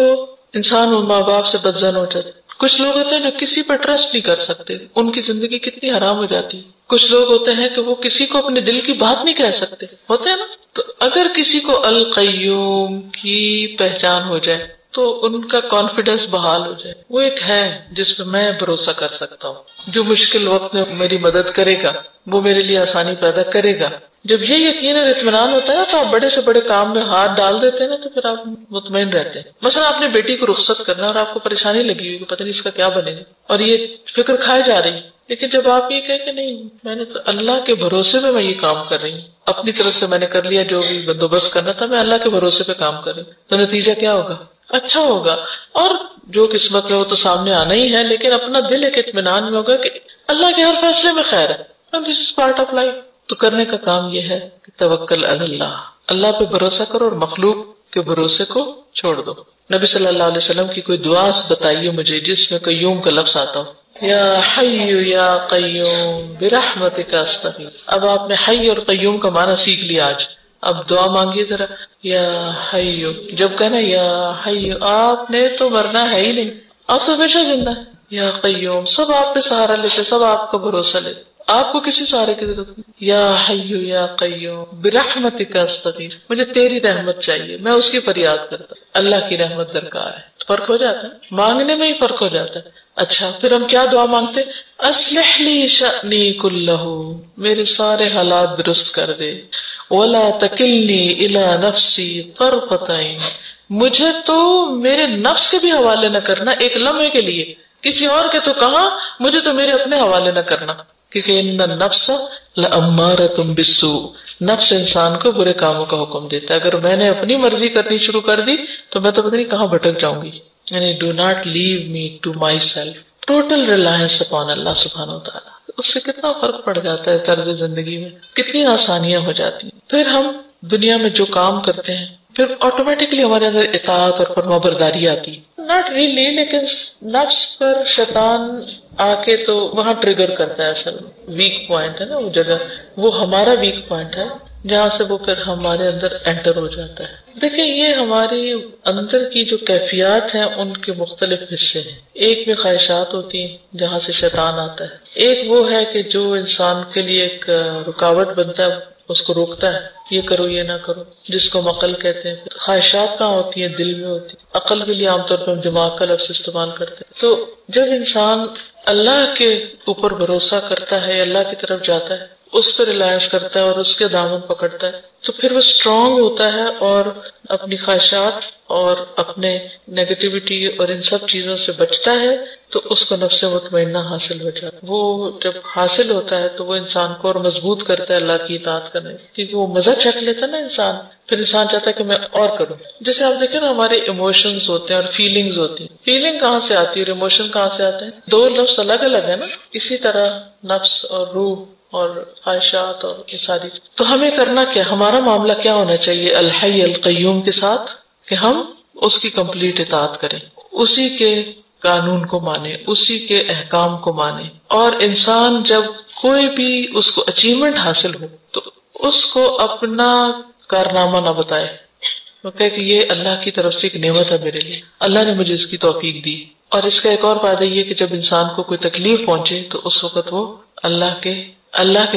انسان ان ماں باپ سے بدظن ہو جاتا ہے. کچھ لوگ ہوتے ہیں جو کسی پر ٹرسٹ نہیں کر سکتے، ان کی زندگی کتنی حرام ہو جاتی ہے. کچھ لوگ ہوتے ہیں کہ وہ کسی کو اپنے دل کی بات نہیں کہہ سکتے، ہوتے ہیں نا. تو اگر کسی کو القیوم کی پہچان ہو جائے تو ان کا کانفیڈنس بحال ہو جائے. وہ ایک ہے جس پہ میں بھروسہ کر سکتا ہوں، جو مشکل وقت میں میری مدد کرے گا، وہ میرے لیے آسانی پیدا کرے گا. جب یہ یقین اور اطمینان ہوتا ہے تو آپ بڑے سے بڑے کام میں ہاتھ ڈال دیتے ہیں نا، تو پھر آپ مطمئن رہتے ہیں. مثلا آپ نے بیٹی کو رخصت کرنا اور آپ کو پریشانی لگی ہوئی کہ پتہ نہیں اس کا کیا بنے گا، اور یہ فکر کھائے جا رہی ہے، لیکن جب آپ یہ کہیں کہ نہیں، میں نے تو اللہ کے بھروسے پہ میں یہ کام کر رہی ہوں، اپنی طرف سے میں نے کر لیا جو بھی بندوبست کرنا تھا، میں اللہ کے بھروسے پہ کام کر رہی ہوں، تو نتیجہ کیا ہوگا؟ اچھا ہوگا. اور جو قسمت میں وہ تو سامنے آنا ہی ہے، لیکن اپنا دل ایک اطمینان میں ہوگا کہ اللہ کے ہر فیصلے میں خیر ہے. دس از پارٹ آف لائف. تو کرنے کا کام یہ ہے کہ توکل علی اللہ، اللہ پہ بھروسہ کرو اور مخلوق کے بھروسے کو چھوڑ دو. نبی صلی اللہ علیہ وسلم کی کوئی دعا بتائیے مجھے جس میں قیوم کا لفظ آتا ہو. یا حی یا قیوم برحمتک استغیث. اب آپ نے حی اور قیوم کا معنی سیکھ لیا آج. اب دعا مانگیے ذرا. یا حی، جب کہنا یا حی، آپ نے تو مرنا ہے ہی نہیں، آپ تو ہمیشہ زندہ ہے. یا قیوم، سب آپ پہ سہارا لیتے، سب آپ کا بھروسہ لیتے، آپ کو کسی سہارے کی ضرورت نہیں. یا حی یا قیوم برحمتک استغیث، مجھے تیری رحمت چاہیے، میں اس کی فریاد کرتا ہوں، اللہ کی رحمت درکار ہے. فرق ہو جاتا ہے، مانگنے میں ہی فرق ہو جاتا ہے. اچھا، پھر ہم کیا دعا مانگتے؟ اصلح لی شأنی کلہ، میرے سارے حالات درست کر دے. ولا تکلنی الی نفسی طرفۃ عین، مجھے تو میرے نفس کے بھی حوالے نہ کرنا ایک لمحے کے لیے، کسی اور کے تو کہاں، مجھے تو میرے اپنے حوالے نہ کرنا، کیونکہ ان النفس لامارۃ بالسوء، نفس انسان کو برے کاموں کا حکم دیتا ہے. اگر میں نے اپنی مرضی کرنی شروع کر دی تو میں تو پتہ نہیں کہاں بھٹک جاؤں گی. یعنی do not leave me to myself, total reliance upon اللہ سبحانہ وتعالی. اس سے کتنا فرق پڑ جاتا ہے طرز زندگی میں، کتنی آسانیاں ہو جاتی ہیں. پھر ہم دنیا میں جو کام کرتے ہیں پھر آٹومیٹکلی ہمارے اندر اطاعت اور فرما برداری آتی ہے. ناٹ ریئلی، لیکن نفس پر شیطان آ کے تو وہاں ٹریگر کرتا ہے. اصل ویک پوائنٹ ہے نا وہ جگہ، وہ ہمارا ویک پوائنٹ ہے جہاں سے وہ پھر ہمارے اندر انٹر ہو جاتا ہے. دیکھیں، یہ ہماری اندر کی جو کیفیات ہیں ان کے مختلف حصے ہیں. ایک میں خواہشات ہوتی ہیں جہاں سے شیطان آتا ہے، ایک وہ ہے کہ جو انسان کے لیے ایک رکاوٹ بنتا ہے، اس کو روکتا ہے، یہ کرو یہ نہ کرو، جس کو عقل کہتے ہیں. خواہشات کہاں ہوتی ہیں؟ دل میں ہوتی ہیں. عقل کے لیے عام طور پر ہم دماغ کا لفظ استعمال کرتے ہیں. تو جب انسان اللہ کے اوپر بھروسہ کرتا ہے، اللہ کی طرف جاتا ہے، اس پہ ریلائنس کرتا ہے اور اس کے دامن پکڑتا ہے، تو پھر وہ اسٹرانگ ہوتا ہے اور اپنی خواہشات اور اپنے نیگیٹیوٹی اور ان سب چیزوں سے بچتا ہے. تو اس کو نفس مطمئنہ حاصل ہو جاتا ہے. وہ جب حاصل ہوتا ہے تو وہ انسان کو اور مضبوط کرتا ہے اللہ کی اطاعت کرنے، کیونکہ وہ مزہ چکھ لیتا ہے نا انسان. پھر انسان چاہتا ہے کہ میں اور کروں. جیسے آپ دیکھیں نا، ہمارے ایموشنز ہوتے ہیں اور فیلنگز ہوتی ہیں. فیلنگ کہاں سے آتی ہے اور ایموشن کہاں سے آتے ہیں؟ دو لفظ الگ الگ ہے نا. اسی طرح نفس اور روح اور خواہشات اور یہ ساری. تو ہمیں کرنا کیا، ہمارا معاملہ کیا ہونا چاہیے الحی القیوم کے ساتھ؟ کہ ہم اس کی کمپلیٹ اطاعت کریں، اسی کے قانون کو مانے، اسی کے احکام کو مانے. اور انسان جب کوئی بھی اس کو اچیومنٹ حاصل ہو تو اس کو اپنا کارنامہ نہ بتائے، وہ کہے کہ یہ اللہ کی طرف سے ایک نعمت ہے میرے لیے، اللہ نے مجھے اس کی توفیق دی. اور اس کا ایک اور فائدہ یہ کہ جب انسان کو کوئی تکلیف پہنچے تو اس وقت وہ اللہ کے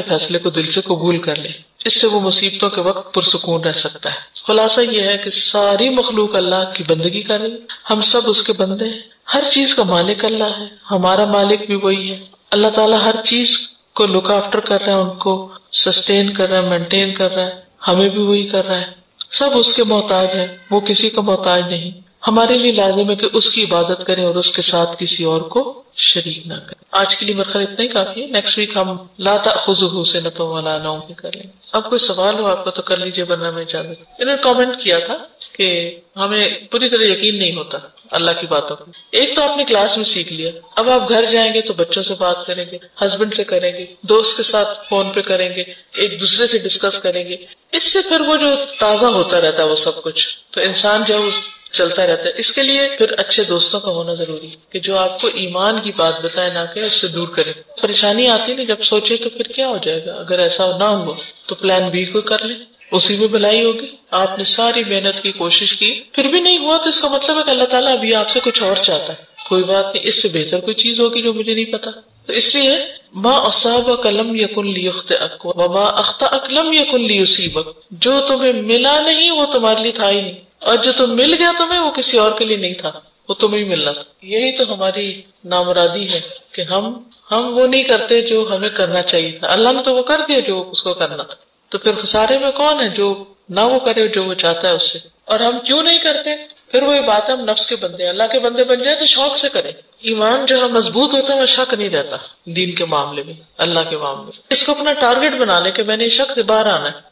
فیصلے کو دل سے قبول کر لے. اس سے وہ مصیبتوں کے وقت پرسکون رہ سکتا ہے. خلاصہ یہ ہے کہ ساری مخلوق اللہ کی بندگی کر رہی، ہم سب اس کے بندے ہیں. ہر چیز کا مالک اللہ ہے، ہمارا مالک بھی وہی ہے. اللہ تعالیٰ ہر چیز کو لک آفٹر کر رہا ہے، ان کو سسٹین کر رہا ہے، مینٹین کر رہا ہے. ہمیں بھی وہی کر رہا ہے. سب اس کے محتاج ہے، وہ کسی کا محتاج نہیں. ہمارے لیے لازم ہے کہ اس کی عبادت کریں اور اس کے ساتھ کسی اور کو شریک نہ کریں. آج کے لیے میرے خیال اتنا ہی کافی ہے. نیکسٹ ویک ہم لا تأخذہ سنۃ ولا نوم کر لیں. اب کوئی سوال ہو آپ کا تو کر لیجیے، ورنہ میں اجازت. انہوں نے کامنٹ کیا تھا کہ ہمیں پوری طرح یقین نہیں ہوتا اللہ کی باتوں کو. ایک تو آپ نے کلاس میں سیکھ لیا، اب آپ گھر جائیں گے تو بچوں سے بات کریں گے، ہسبینڈ سے کریں گے، دوست کے ساتھ فون پہ کریں گے، ایک دوسرے سے ڈسکس کریں گے. اس سے پھر وہ جو تازہ ہوتا رہتا ہے وہ سب کچھ، تو انسان جو چلتا رہتا ہے. اس کے لیے پھر اچھے دوستوں کا ہونا ضروری ہے کہ جو آپ کو ایمان کی بات بتائے، نہ کہ اس سے دور کرے. پریشانی آتی نہیں، جب سوچے تو پھر کیا ہو جائے گا. اگر ایسا نہ ہوا تو پلان بی کو کر لیں، اسی میں بھلائی ہوگی. آپ نے ساری محنت کی، کوشش کی، پھر بھی نہیں ہوا تو اس کا مطلب ہے کہ اللہ تعالیٰ ابھی آپ سے کچھ اور چاہتا ہے. کوئی بات نہیں، اس سے بہتر کوئی چیز ہوگی جو مجھے نہیں پتا. تو اس لیے ما اصابک لم یکن لیخطئک وما اخطأک لم یکن لیصیبک، جو تمہیں ملا نہیں وہ تمہارے لیے تھا ہی نہیں، اور جو تم مل گیا تمہیں وہ کسی اور کے لیے نہیں تھا، وہ تمہیں ہی ملنا تھا۔ یہی تو ہماری نامرادی ہے کہ ہم وہ نہیں کرتے جو ہمیں کرنا چاہیے تھا، اللہ نے تو وہ کر دیا جو اس کو کرنا تھا، تو پھر خسارے میں کون ہے جو نہ وہ کرے جو وہ چاہتا ہے اس سے، اور ہم کیوں نہیں کرتے؟ پھر وہی بات ہے، ہم نفس کے بندے ہیں، اللہ کے بندے بن جائے تو شوق سے کریں۔ ایمان جو ہے مضبوط ہوتا ہے، وہ شک نہیں رہتا دین کے معاملے میں، اللہ کے معاملے میں، اس کو اپنا ٹارگٹ بنا لے کہ میں نے یہ شک سے باہر آنا ہے۔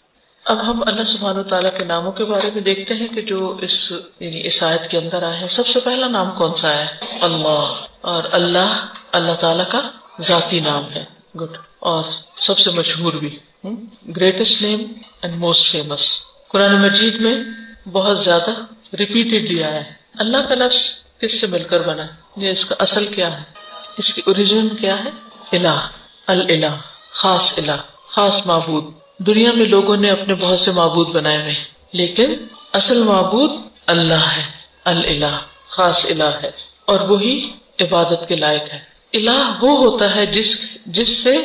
اب ہم اللہ سبحانہ وتعالیٰ کے ناموں کے بارے میں دیکھتے ہیں کہ جو اس آیت کے اندر آئے ہیں۔ سب سے پہلا نام کون سا ہے؟ اللہ، اور اللہ تعالیٰ کا ذاتی نام ہے، گڈ، اور سب سے مشہور بھی، greatest name and most famous. قرآن مجید میں بہت زیادہ ریپیٹڈلی آیا ہے۔ اللہ کا لفظ کس سے مل کر بنا ہے؟ یہ اس کا اصل کیا ہے؟ اس کی اوریجن کیا ہے؟ الہ، الہ، خاص معبود۔ دنیا میں لوگوں نے اپنے بہت سے معبود بنائے ہوئے، لیکن اصل معبود اللہ ہے، الہ، خاص الہ ہے، اور وہی عبادت کے لائق ہے۔ الہ وہ ہوتا ہے جس سے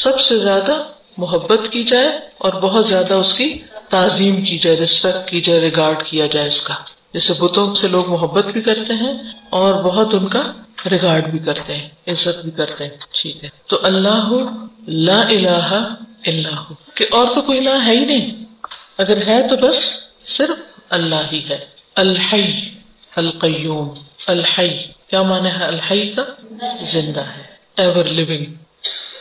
سب سے زیادہ محبت کی جائے اور بہت زیادہ اس کی تعظیم کی جائے، ریسپیکٹ کی جائے، ریگارڈ کیا جائے اس کا۔ جیسے بتوں سے لوگ محبت بھی کرتے ہیں اور بہت ان کا ریگارڈ بھی کرتے ہیں، عزت بھی کرتے ہیں، ٹھیک ہے۔ تو اللہ لا الہ الا ہو، کہ اور تو کوئی الہ ہے ہی نہیں، اگر ہے تو بس صرف اللہ ہی ہے۔ الحی، القیوم، الحی کیا معنی ہے؟ الحی کا زندہ ہے، ایور لیونگ،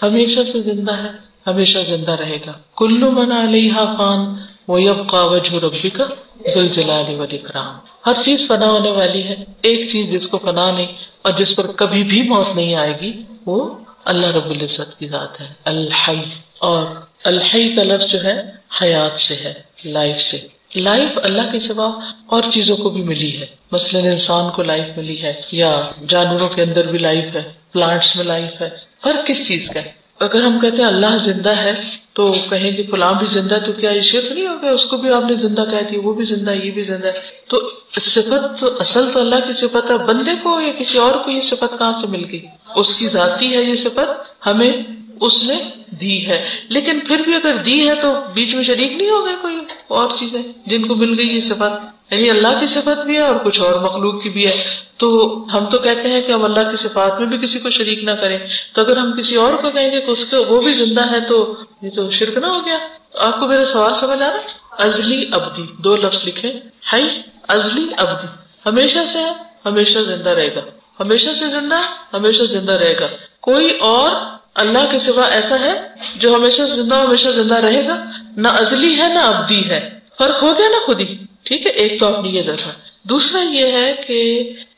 ہمیشہ سے زندہ ہے، ہمیشہ زندہ رہے گا۔ کل من علیہا فان ویبقى وجہ ربک ذو الجلال والاکرام، ہر چیز فنا ہونے والی ہے، ایک چیز جس کو فنا نہیں اور جس پر کبھی بھی موت نہیں آئے گی وہ اللہ رب العزت کی ذات ہے، الحی۔ اور الحی کا لفظ جو ہے حیات سے ہے، لائف سے۔ لائف اللہ کے سوا اور چیزوں کو بھی ملی ہے، مثلا انسان کو لائف ملی ہے، یا جانوروں کے اندر بھی لائف ہے، پلانٹس میں لائف ہے۔ فرق کس چیز کا ہے؟ اگر ہم کہتے ہیں اللہ زندہ ہے تو کہیں گے فلاں بھی زندہ ہے، تو کیا یہ شرک نہیں ہو گیا؟ اس کو بھی آپ نے زندہ کہہ دیا، وہ بھی زندہ ہے، یہ بھی زندہ ہے۔ تو صفت تو اصل تو اللہ کی صفت ہے، بندے کو یا کسی اور کو یہ صفت کہاں سے مل گئی؟ اس کی ذاتی ہے یہ صفت، ہمیں اس نے دی ہے، لیکن پھر بھی اگر دی ہے تو بیچ میں شریک نہیں ہو گئے کوئی اور چیزیں جن کو مل گئی یہ صفت؟ یعنی اللہ کی صفت بھی ہے اور کچھ اور مخلوق کی بھی ہے۔ تو ہم تو کہتے ہیں کہ ہم اللہ کی صفات میں بھی کسی کو شریک نہ کریں، تو اگر ہم کسی اور کو کہیں گے کہ اس کو وہ بھی زندہ ہے تو یہ تو شرک نہ ہو گیا؟ آپ کو میرا سوال سمجھ آ رہا ہے؟ ازلی ابدی، دو لفظ لکھیں، حی، ازلی ابدی، ہمیشہ سے ہے، ہمیشہ زندہ رہے گا، ہمیشہ سے زندہ، ہمیشہ زندہ رہے گا۔ کوئی اور اللہ کے سوا ایسا ہے جو ہمیشہ زندہ رہے گا؟ نہ ازلی ہے نہ ابدی ہے، فرق ہو گیا نا خود ہی، ٹھیک ہے۔ ایک تو آپ نے یہ دیکھا، دوسرا یہ ہے کہ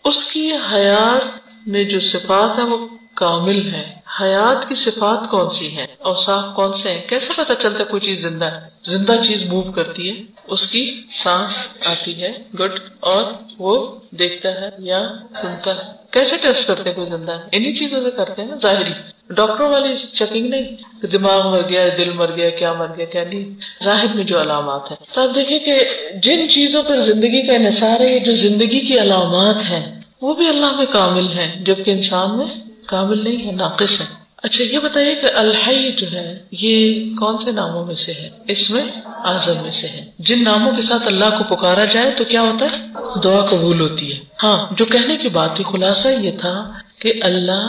اس کی حیات میں جو صفات ہے وہ کامل ہے۔ حیات کی صفات کون سی ہیں، اوصاف کون سے ہیں؟ کیسے پتہ چلتا ہے کوئی چیز زندہ ہے؟ زندہ چیز موو کرتی ہے، اس کی سانس آتی ہے، گڈ، اور وہ دیکھتا ہے یا سنتا ہے۔ کیسے ٹیسٹ کرتے ہیں کوئی زندہ ہے؟ انہی چیزوں سے کرتے ہیں نا، ظاہری۔ ڈاکٹروں والی چیکنگ نہیں کہ دماغ مر گیا، دل مر گیا، کیا مر گیا کیا نہیں، ظاہر میں جو علامات ہیں۔ تو آپ دیکھیں کہ جن چیزوں پر زندگی کا انحصار ہے، جو زندگی کی علامات ہیں وہ بھی اللہ میں کامل ہیں، جبکہ انسان میں کامل نہیں ہے، ناقص ہے۔ اچھا یہ بتائیے کہ الحی جو ہے یہ کون سے ناموں میں سے ہے؟ اس میں اعظم میں سے ہے۔ جن ناموں کے ساتھ اللہ کو پکارا جائے تو کیا ہوتا ہے؟ دعا قبول ہوتی ہے۔ ہاں، جو کہنے کی بات تھی، خلاصہ یہ تھا کہ اللہ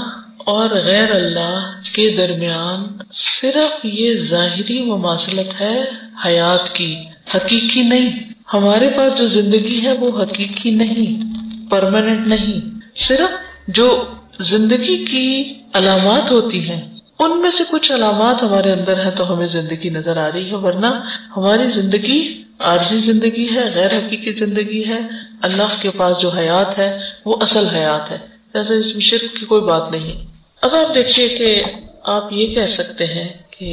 اور غیر اللہ کے درمیان صرف یہ ظاہری مماثلت ہے حیات کی، حقیقی نہیں۔ ہمارے پاس جو زندگی ہے وہ حقیقی نہیں، پرماننٹ نہیں، صرف جو زندگی کی علامات ہوتی ہیں ان میں سے کچھ علامات ہمارے اندر ہیں تو ہمیں زندگی نظر آ رہی ہے، ورنہ ہماری زندگی عارضی زندگی ہے، غیر حقیقی زندگی ہے۔ اللہ کے پاس جو حیات ہے وہ اصل حیات ہے، جیسے اس میں شرک کی کوئی بات نہیں۔ اب آپ دیکھیے کہ آپ یہ کہہ سکتے ہیں کہ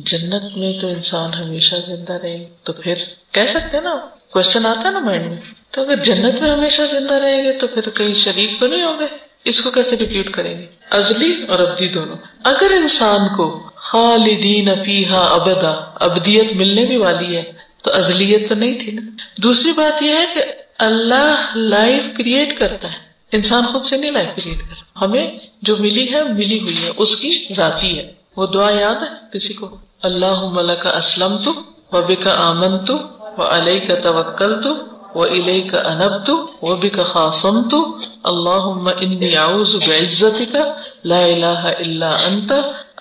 جنت میں تو انسان ہمیشہ زندہ رہے، تو پھر کہہ سکتے ہیں نا، کوشچن آتا ہے نا مائنڈ میں، تو اگر جنت میں ہمیشہ زندہ رہیں گے تو پھر کہیں شریک تو نہیں ہوں گے؟ اس کو کیسے ریپیٹ کریں گے؟ ازلی اور ابدی دونوں۔ اگر انسان کو خالدین فیہا ابدا، ابدیت ملنے بھی والی ہے تو ازلیت تو نہیں تھی نا۔ دوسری بات یہ ہے کہ اللہ لائف کریٹ کرتا ہے، انسان خود سے نہیں لائف کریٹ کر، ہمیں جو ملی ہے ملی ہوئی ہے، اس کی ذاتی ہے. وہ دعا یاد ہے کسی کو؟ اللہم لک اسلمت وبک آمنت وعلیک توکلت وإلیک انبت وبک خاصمت اللہم انی اعوذ بعزتک لا الہ الا انت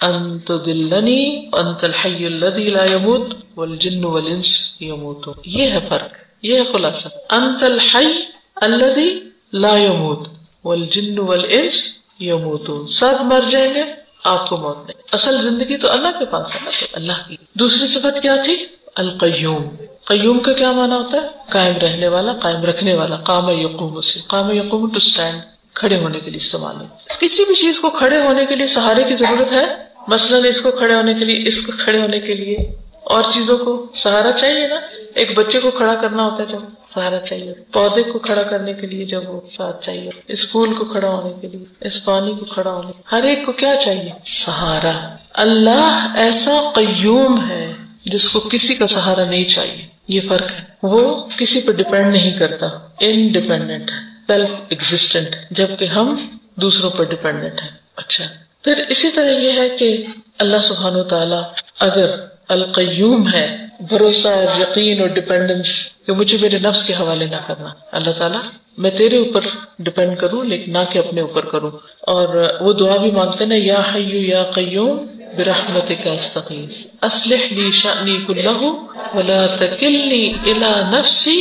ان تضلنی وانت الحی الذی لا يموت والجن والانس يموتون. یہ ہے فرق، یہ ہے خلاصہ. انت الحی الذی لا يموت والجن والانس يموتون. سب مر جائیں گے، آپ کو موت نہیں. اصل زندگی تو اللہ کے پاس ہے، تو اللہ کی. دوسری صفت کیا تھی؟ القیوم. قیوم کا کیا معنی ہوتا ہے؟ قائم رہنے والا، قائم رکھنے والا. قام یقوم سے، قام یقوم ٹو اسٹینڈ، کھڑے ہونے کے لیے استعمال ہوتا ہے. کسی بھی چیز کو کھڑے ہونے کے لیے سہارے کی ضرورت ہے. مثلاً اس کو کھڑے ہونے کے لیے، اس کو کھڑے ہونے کے لیے، اور چیزوں کو سہارا چاہیے نا. ایک بچے کو کھڑا کرنا ہوتا ہے جب سہارا چاہیے، پودے کو کھڑا کرنے کے لیے جب وہ ساتھ چاہیے، اس پھول کو کھڑا ہونے کے لیے، اس پانی کو کھڑا ہونے، ہر ایک کو کیا چاہیے؟ سہارا. اللہ ایسا قیوم ہے جس کو کسی کا سہارا نہیں چاہیے. یہ فرق ہے. وہ کسی پر ڈپینڈ نہیں کرتا، انڈیپینڈنٹ ہے، سیلف ایگزسٹنٹ، جبکہ ہم دوسروں پر ڈپینڈنٹ ہیں. اچھا، پھر اسی طرح یہ ہے کہ اللہ سبحانہ وتعالی اگر القیوم ہے، بھروسہ اور یقین اور ڈیپینڈنس کہ مجھے میرے نفس کے حوالے نہ کرنا. اللہ تعالیٰ میں تیرے اوپر ڈیپینڈ کروں لیکن نہ کہ اپنے اوپر کروں. اور وہ دعا بھی مانگتے نا، یا حی یا قیوم برحمتک استغیث اصلح لی شأنی کلہ ولا تکلنی الی نفسی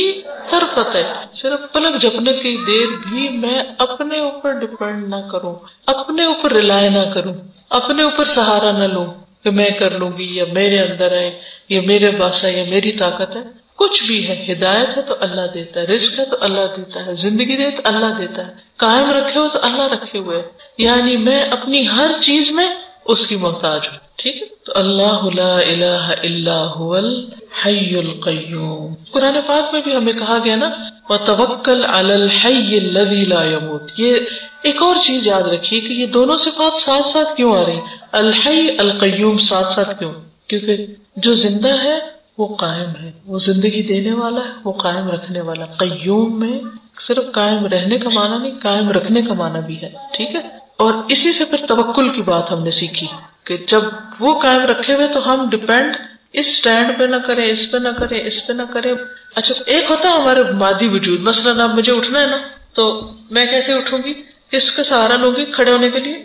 طرفۃ عین. صرف پلک جھپنے کی دیر بھی میں اپنے اوپر ڈیپینڈ نہ کروں، اپنے اوپر ریلائے نہ کروں، اپنے اوپر سہارا نہ لوں کہ میں کر لوں گی، یا میرے اندر ہے، یا میرے پاس ہے، یا میری طاقت ہے. کچھ بھی ہے، ہدایت ہے تو اللہ دیتا ہے، رزق ہے تو اللہ دیتا ہے، زندگی دے تو اللہ دیتا ہے، قائم رکھے ہو تو اللہ رکھے ہوئے. یعنی میں اپنی ہر چیز میں اس کی محتاج ہوں. ٹھیک ہے، تو اللہ لا الہ الا هو الحی القیوم. قرآن پاک میں بھی ہمیں کہا گیا نا، وتوکل علی الحی الذی لا يموت. یہ ایک اور چیز یاد رکھیے کہ یہ دونوں صفات ساتھ ساتھ کیوں آ رہی؟ الحی القیوم ساتھ ساتھ کیوں؟ کیونکہ جو زندہ ہے وہ قائم ہے، وہ زندگی دینے والا ہے، وہ قائم رکھنے والا. قیوم میں صرف قائم رہنے کا معنی نہیں، قائم رکھنے کا معنی بھی ہے. ٹھیک ہے، اور اسی سے پھر توکل کی بات ہم نے سیکھی کہ جب وہ قائم رکھے ہوئے تو ہم ڈیپینڈ اس سٹینڈ پہ نہ کریں، اس پہ نہ کریں، اس پہ نہ کریں. اچھا، ایک ہوتا ہے ہمارے مادی وجود. مثلاً اب مجھے اٹھنا ہے نا، تو میں کیسے اٹھوں گی؟ اس کا سہارا لوں گی کھڑے ہونے کے لیے،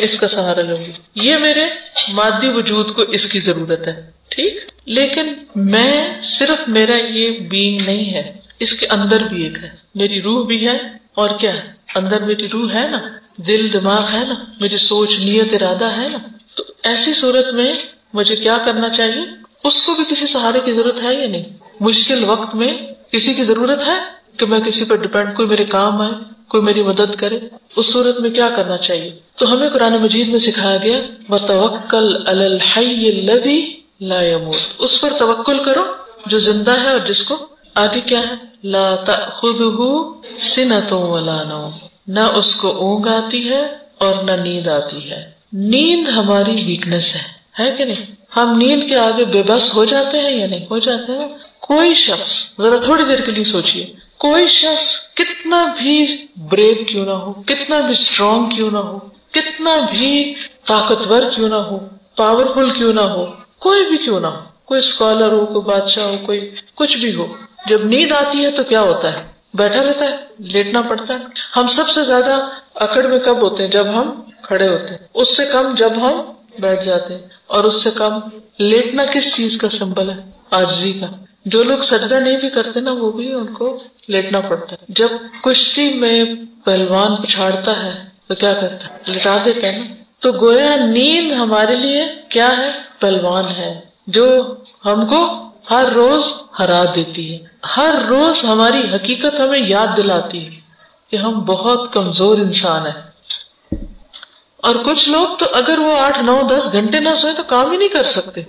اس کا سہارا لوں گی. یہ میرے مادی وجود کو اس کی ضرورت ہے. ٹھیک، لیکن میں صرف میرا یہ بینگ نہیں ہے، اس کے اندر بھی ایک ہے، میری روح بھی ہے. اور کیا ہے؟ اندر میری روح ہے نا، دل دماغ ہے نا، میری سوچ نیت ارادہ ہے نا. تو ایسی صورت میں مجھے کیا کرنا چاہیے؟ اس کو بھی کسی سہارے کی ضرورت ہے یا نہیں؟ مشکل وقت میں کسی کی ضرورت ہے کہ میں کسی پر ڈیپینڈ، کوئی میرے کام آئے، کوئی میری مدد کرے. اس صورت میں کیا کرنا چاہیے؟ تو ہمیں قرآن مجید میں سکھایا گیا وتوکل علی الحی الذی لا يموت. اس پر توکل کرو جو زندہ ہے اور جس کو آگے کیا ہے؟ لا تأخذہ سنۃ ولا نوم. نہ اس کو اونگ آتی ہے اور نہ نیند آتی ہے. نیند ہماری ویکنس ہے کہ نہیں؟ ہم نیند کے آگے بے بس ہو جاتے ہیں یا نہیں ہو جاتے ہیں؟ کوئی شخص ذرا تھوڑی دیر کے لیے سوچئے، کوئی شخص کتنا بھی بریو کیوں نہ ہو، کتنا بھی اسٹرانگ کیوں نہ ہو، کتنا بھی طاقتور کیوں نہ ہو، پاورفل کیوں نہ ہو، کوئی بھی کیوں نہ ہو، کوئی اسکالر ہو، کوئی بادشاہ ہو، کوئی کچھ بھی ہو، جب نیند آتی ہے تو کیا ہوتا ہے؟ بیٹھا رہتا ہے، لیٹنا پڑتا ہے. ہم سب سے زیادہ اکڑ میں کب ہوتے ہیں؟ جب ہم کھڑے ہوتے ہیں. اس سے کم جب ہم بیٹھ جاتے ہیں، اور اس سے کم لیٹنا کس چیز کا سمبل ہے؟ عاجزی کا. جو لوگ سجدہ نہیں بھی کرتے نا، وہ بھی ان کو لیٹنا پڑتا ہے. جب کشتی میں پہلوان پچھاڑتا ہے تو کیا کرتا ہے؟ لٹا دیتا ہے نا. تو گویا نیند ہمارے لیے کیا ہے؟ پہلوان ہے جو ہم کو ہر روز ہرا دیتی ہے. ہر روز ہماری حقیقت ہمیں یاد دلاتی ہے کہ ہم بہت کمزور انسان ہیں. اور کچھ لوگ تو اگر وہ 8 9 10 گھنٹے نہ سوئے تو کام ہی نہیں کر سکتے.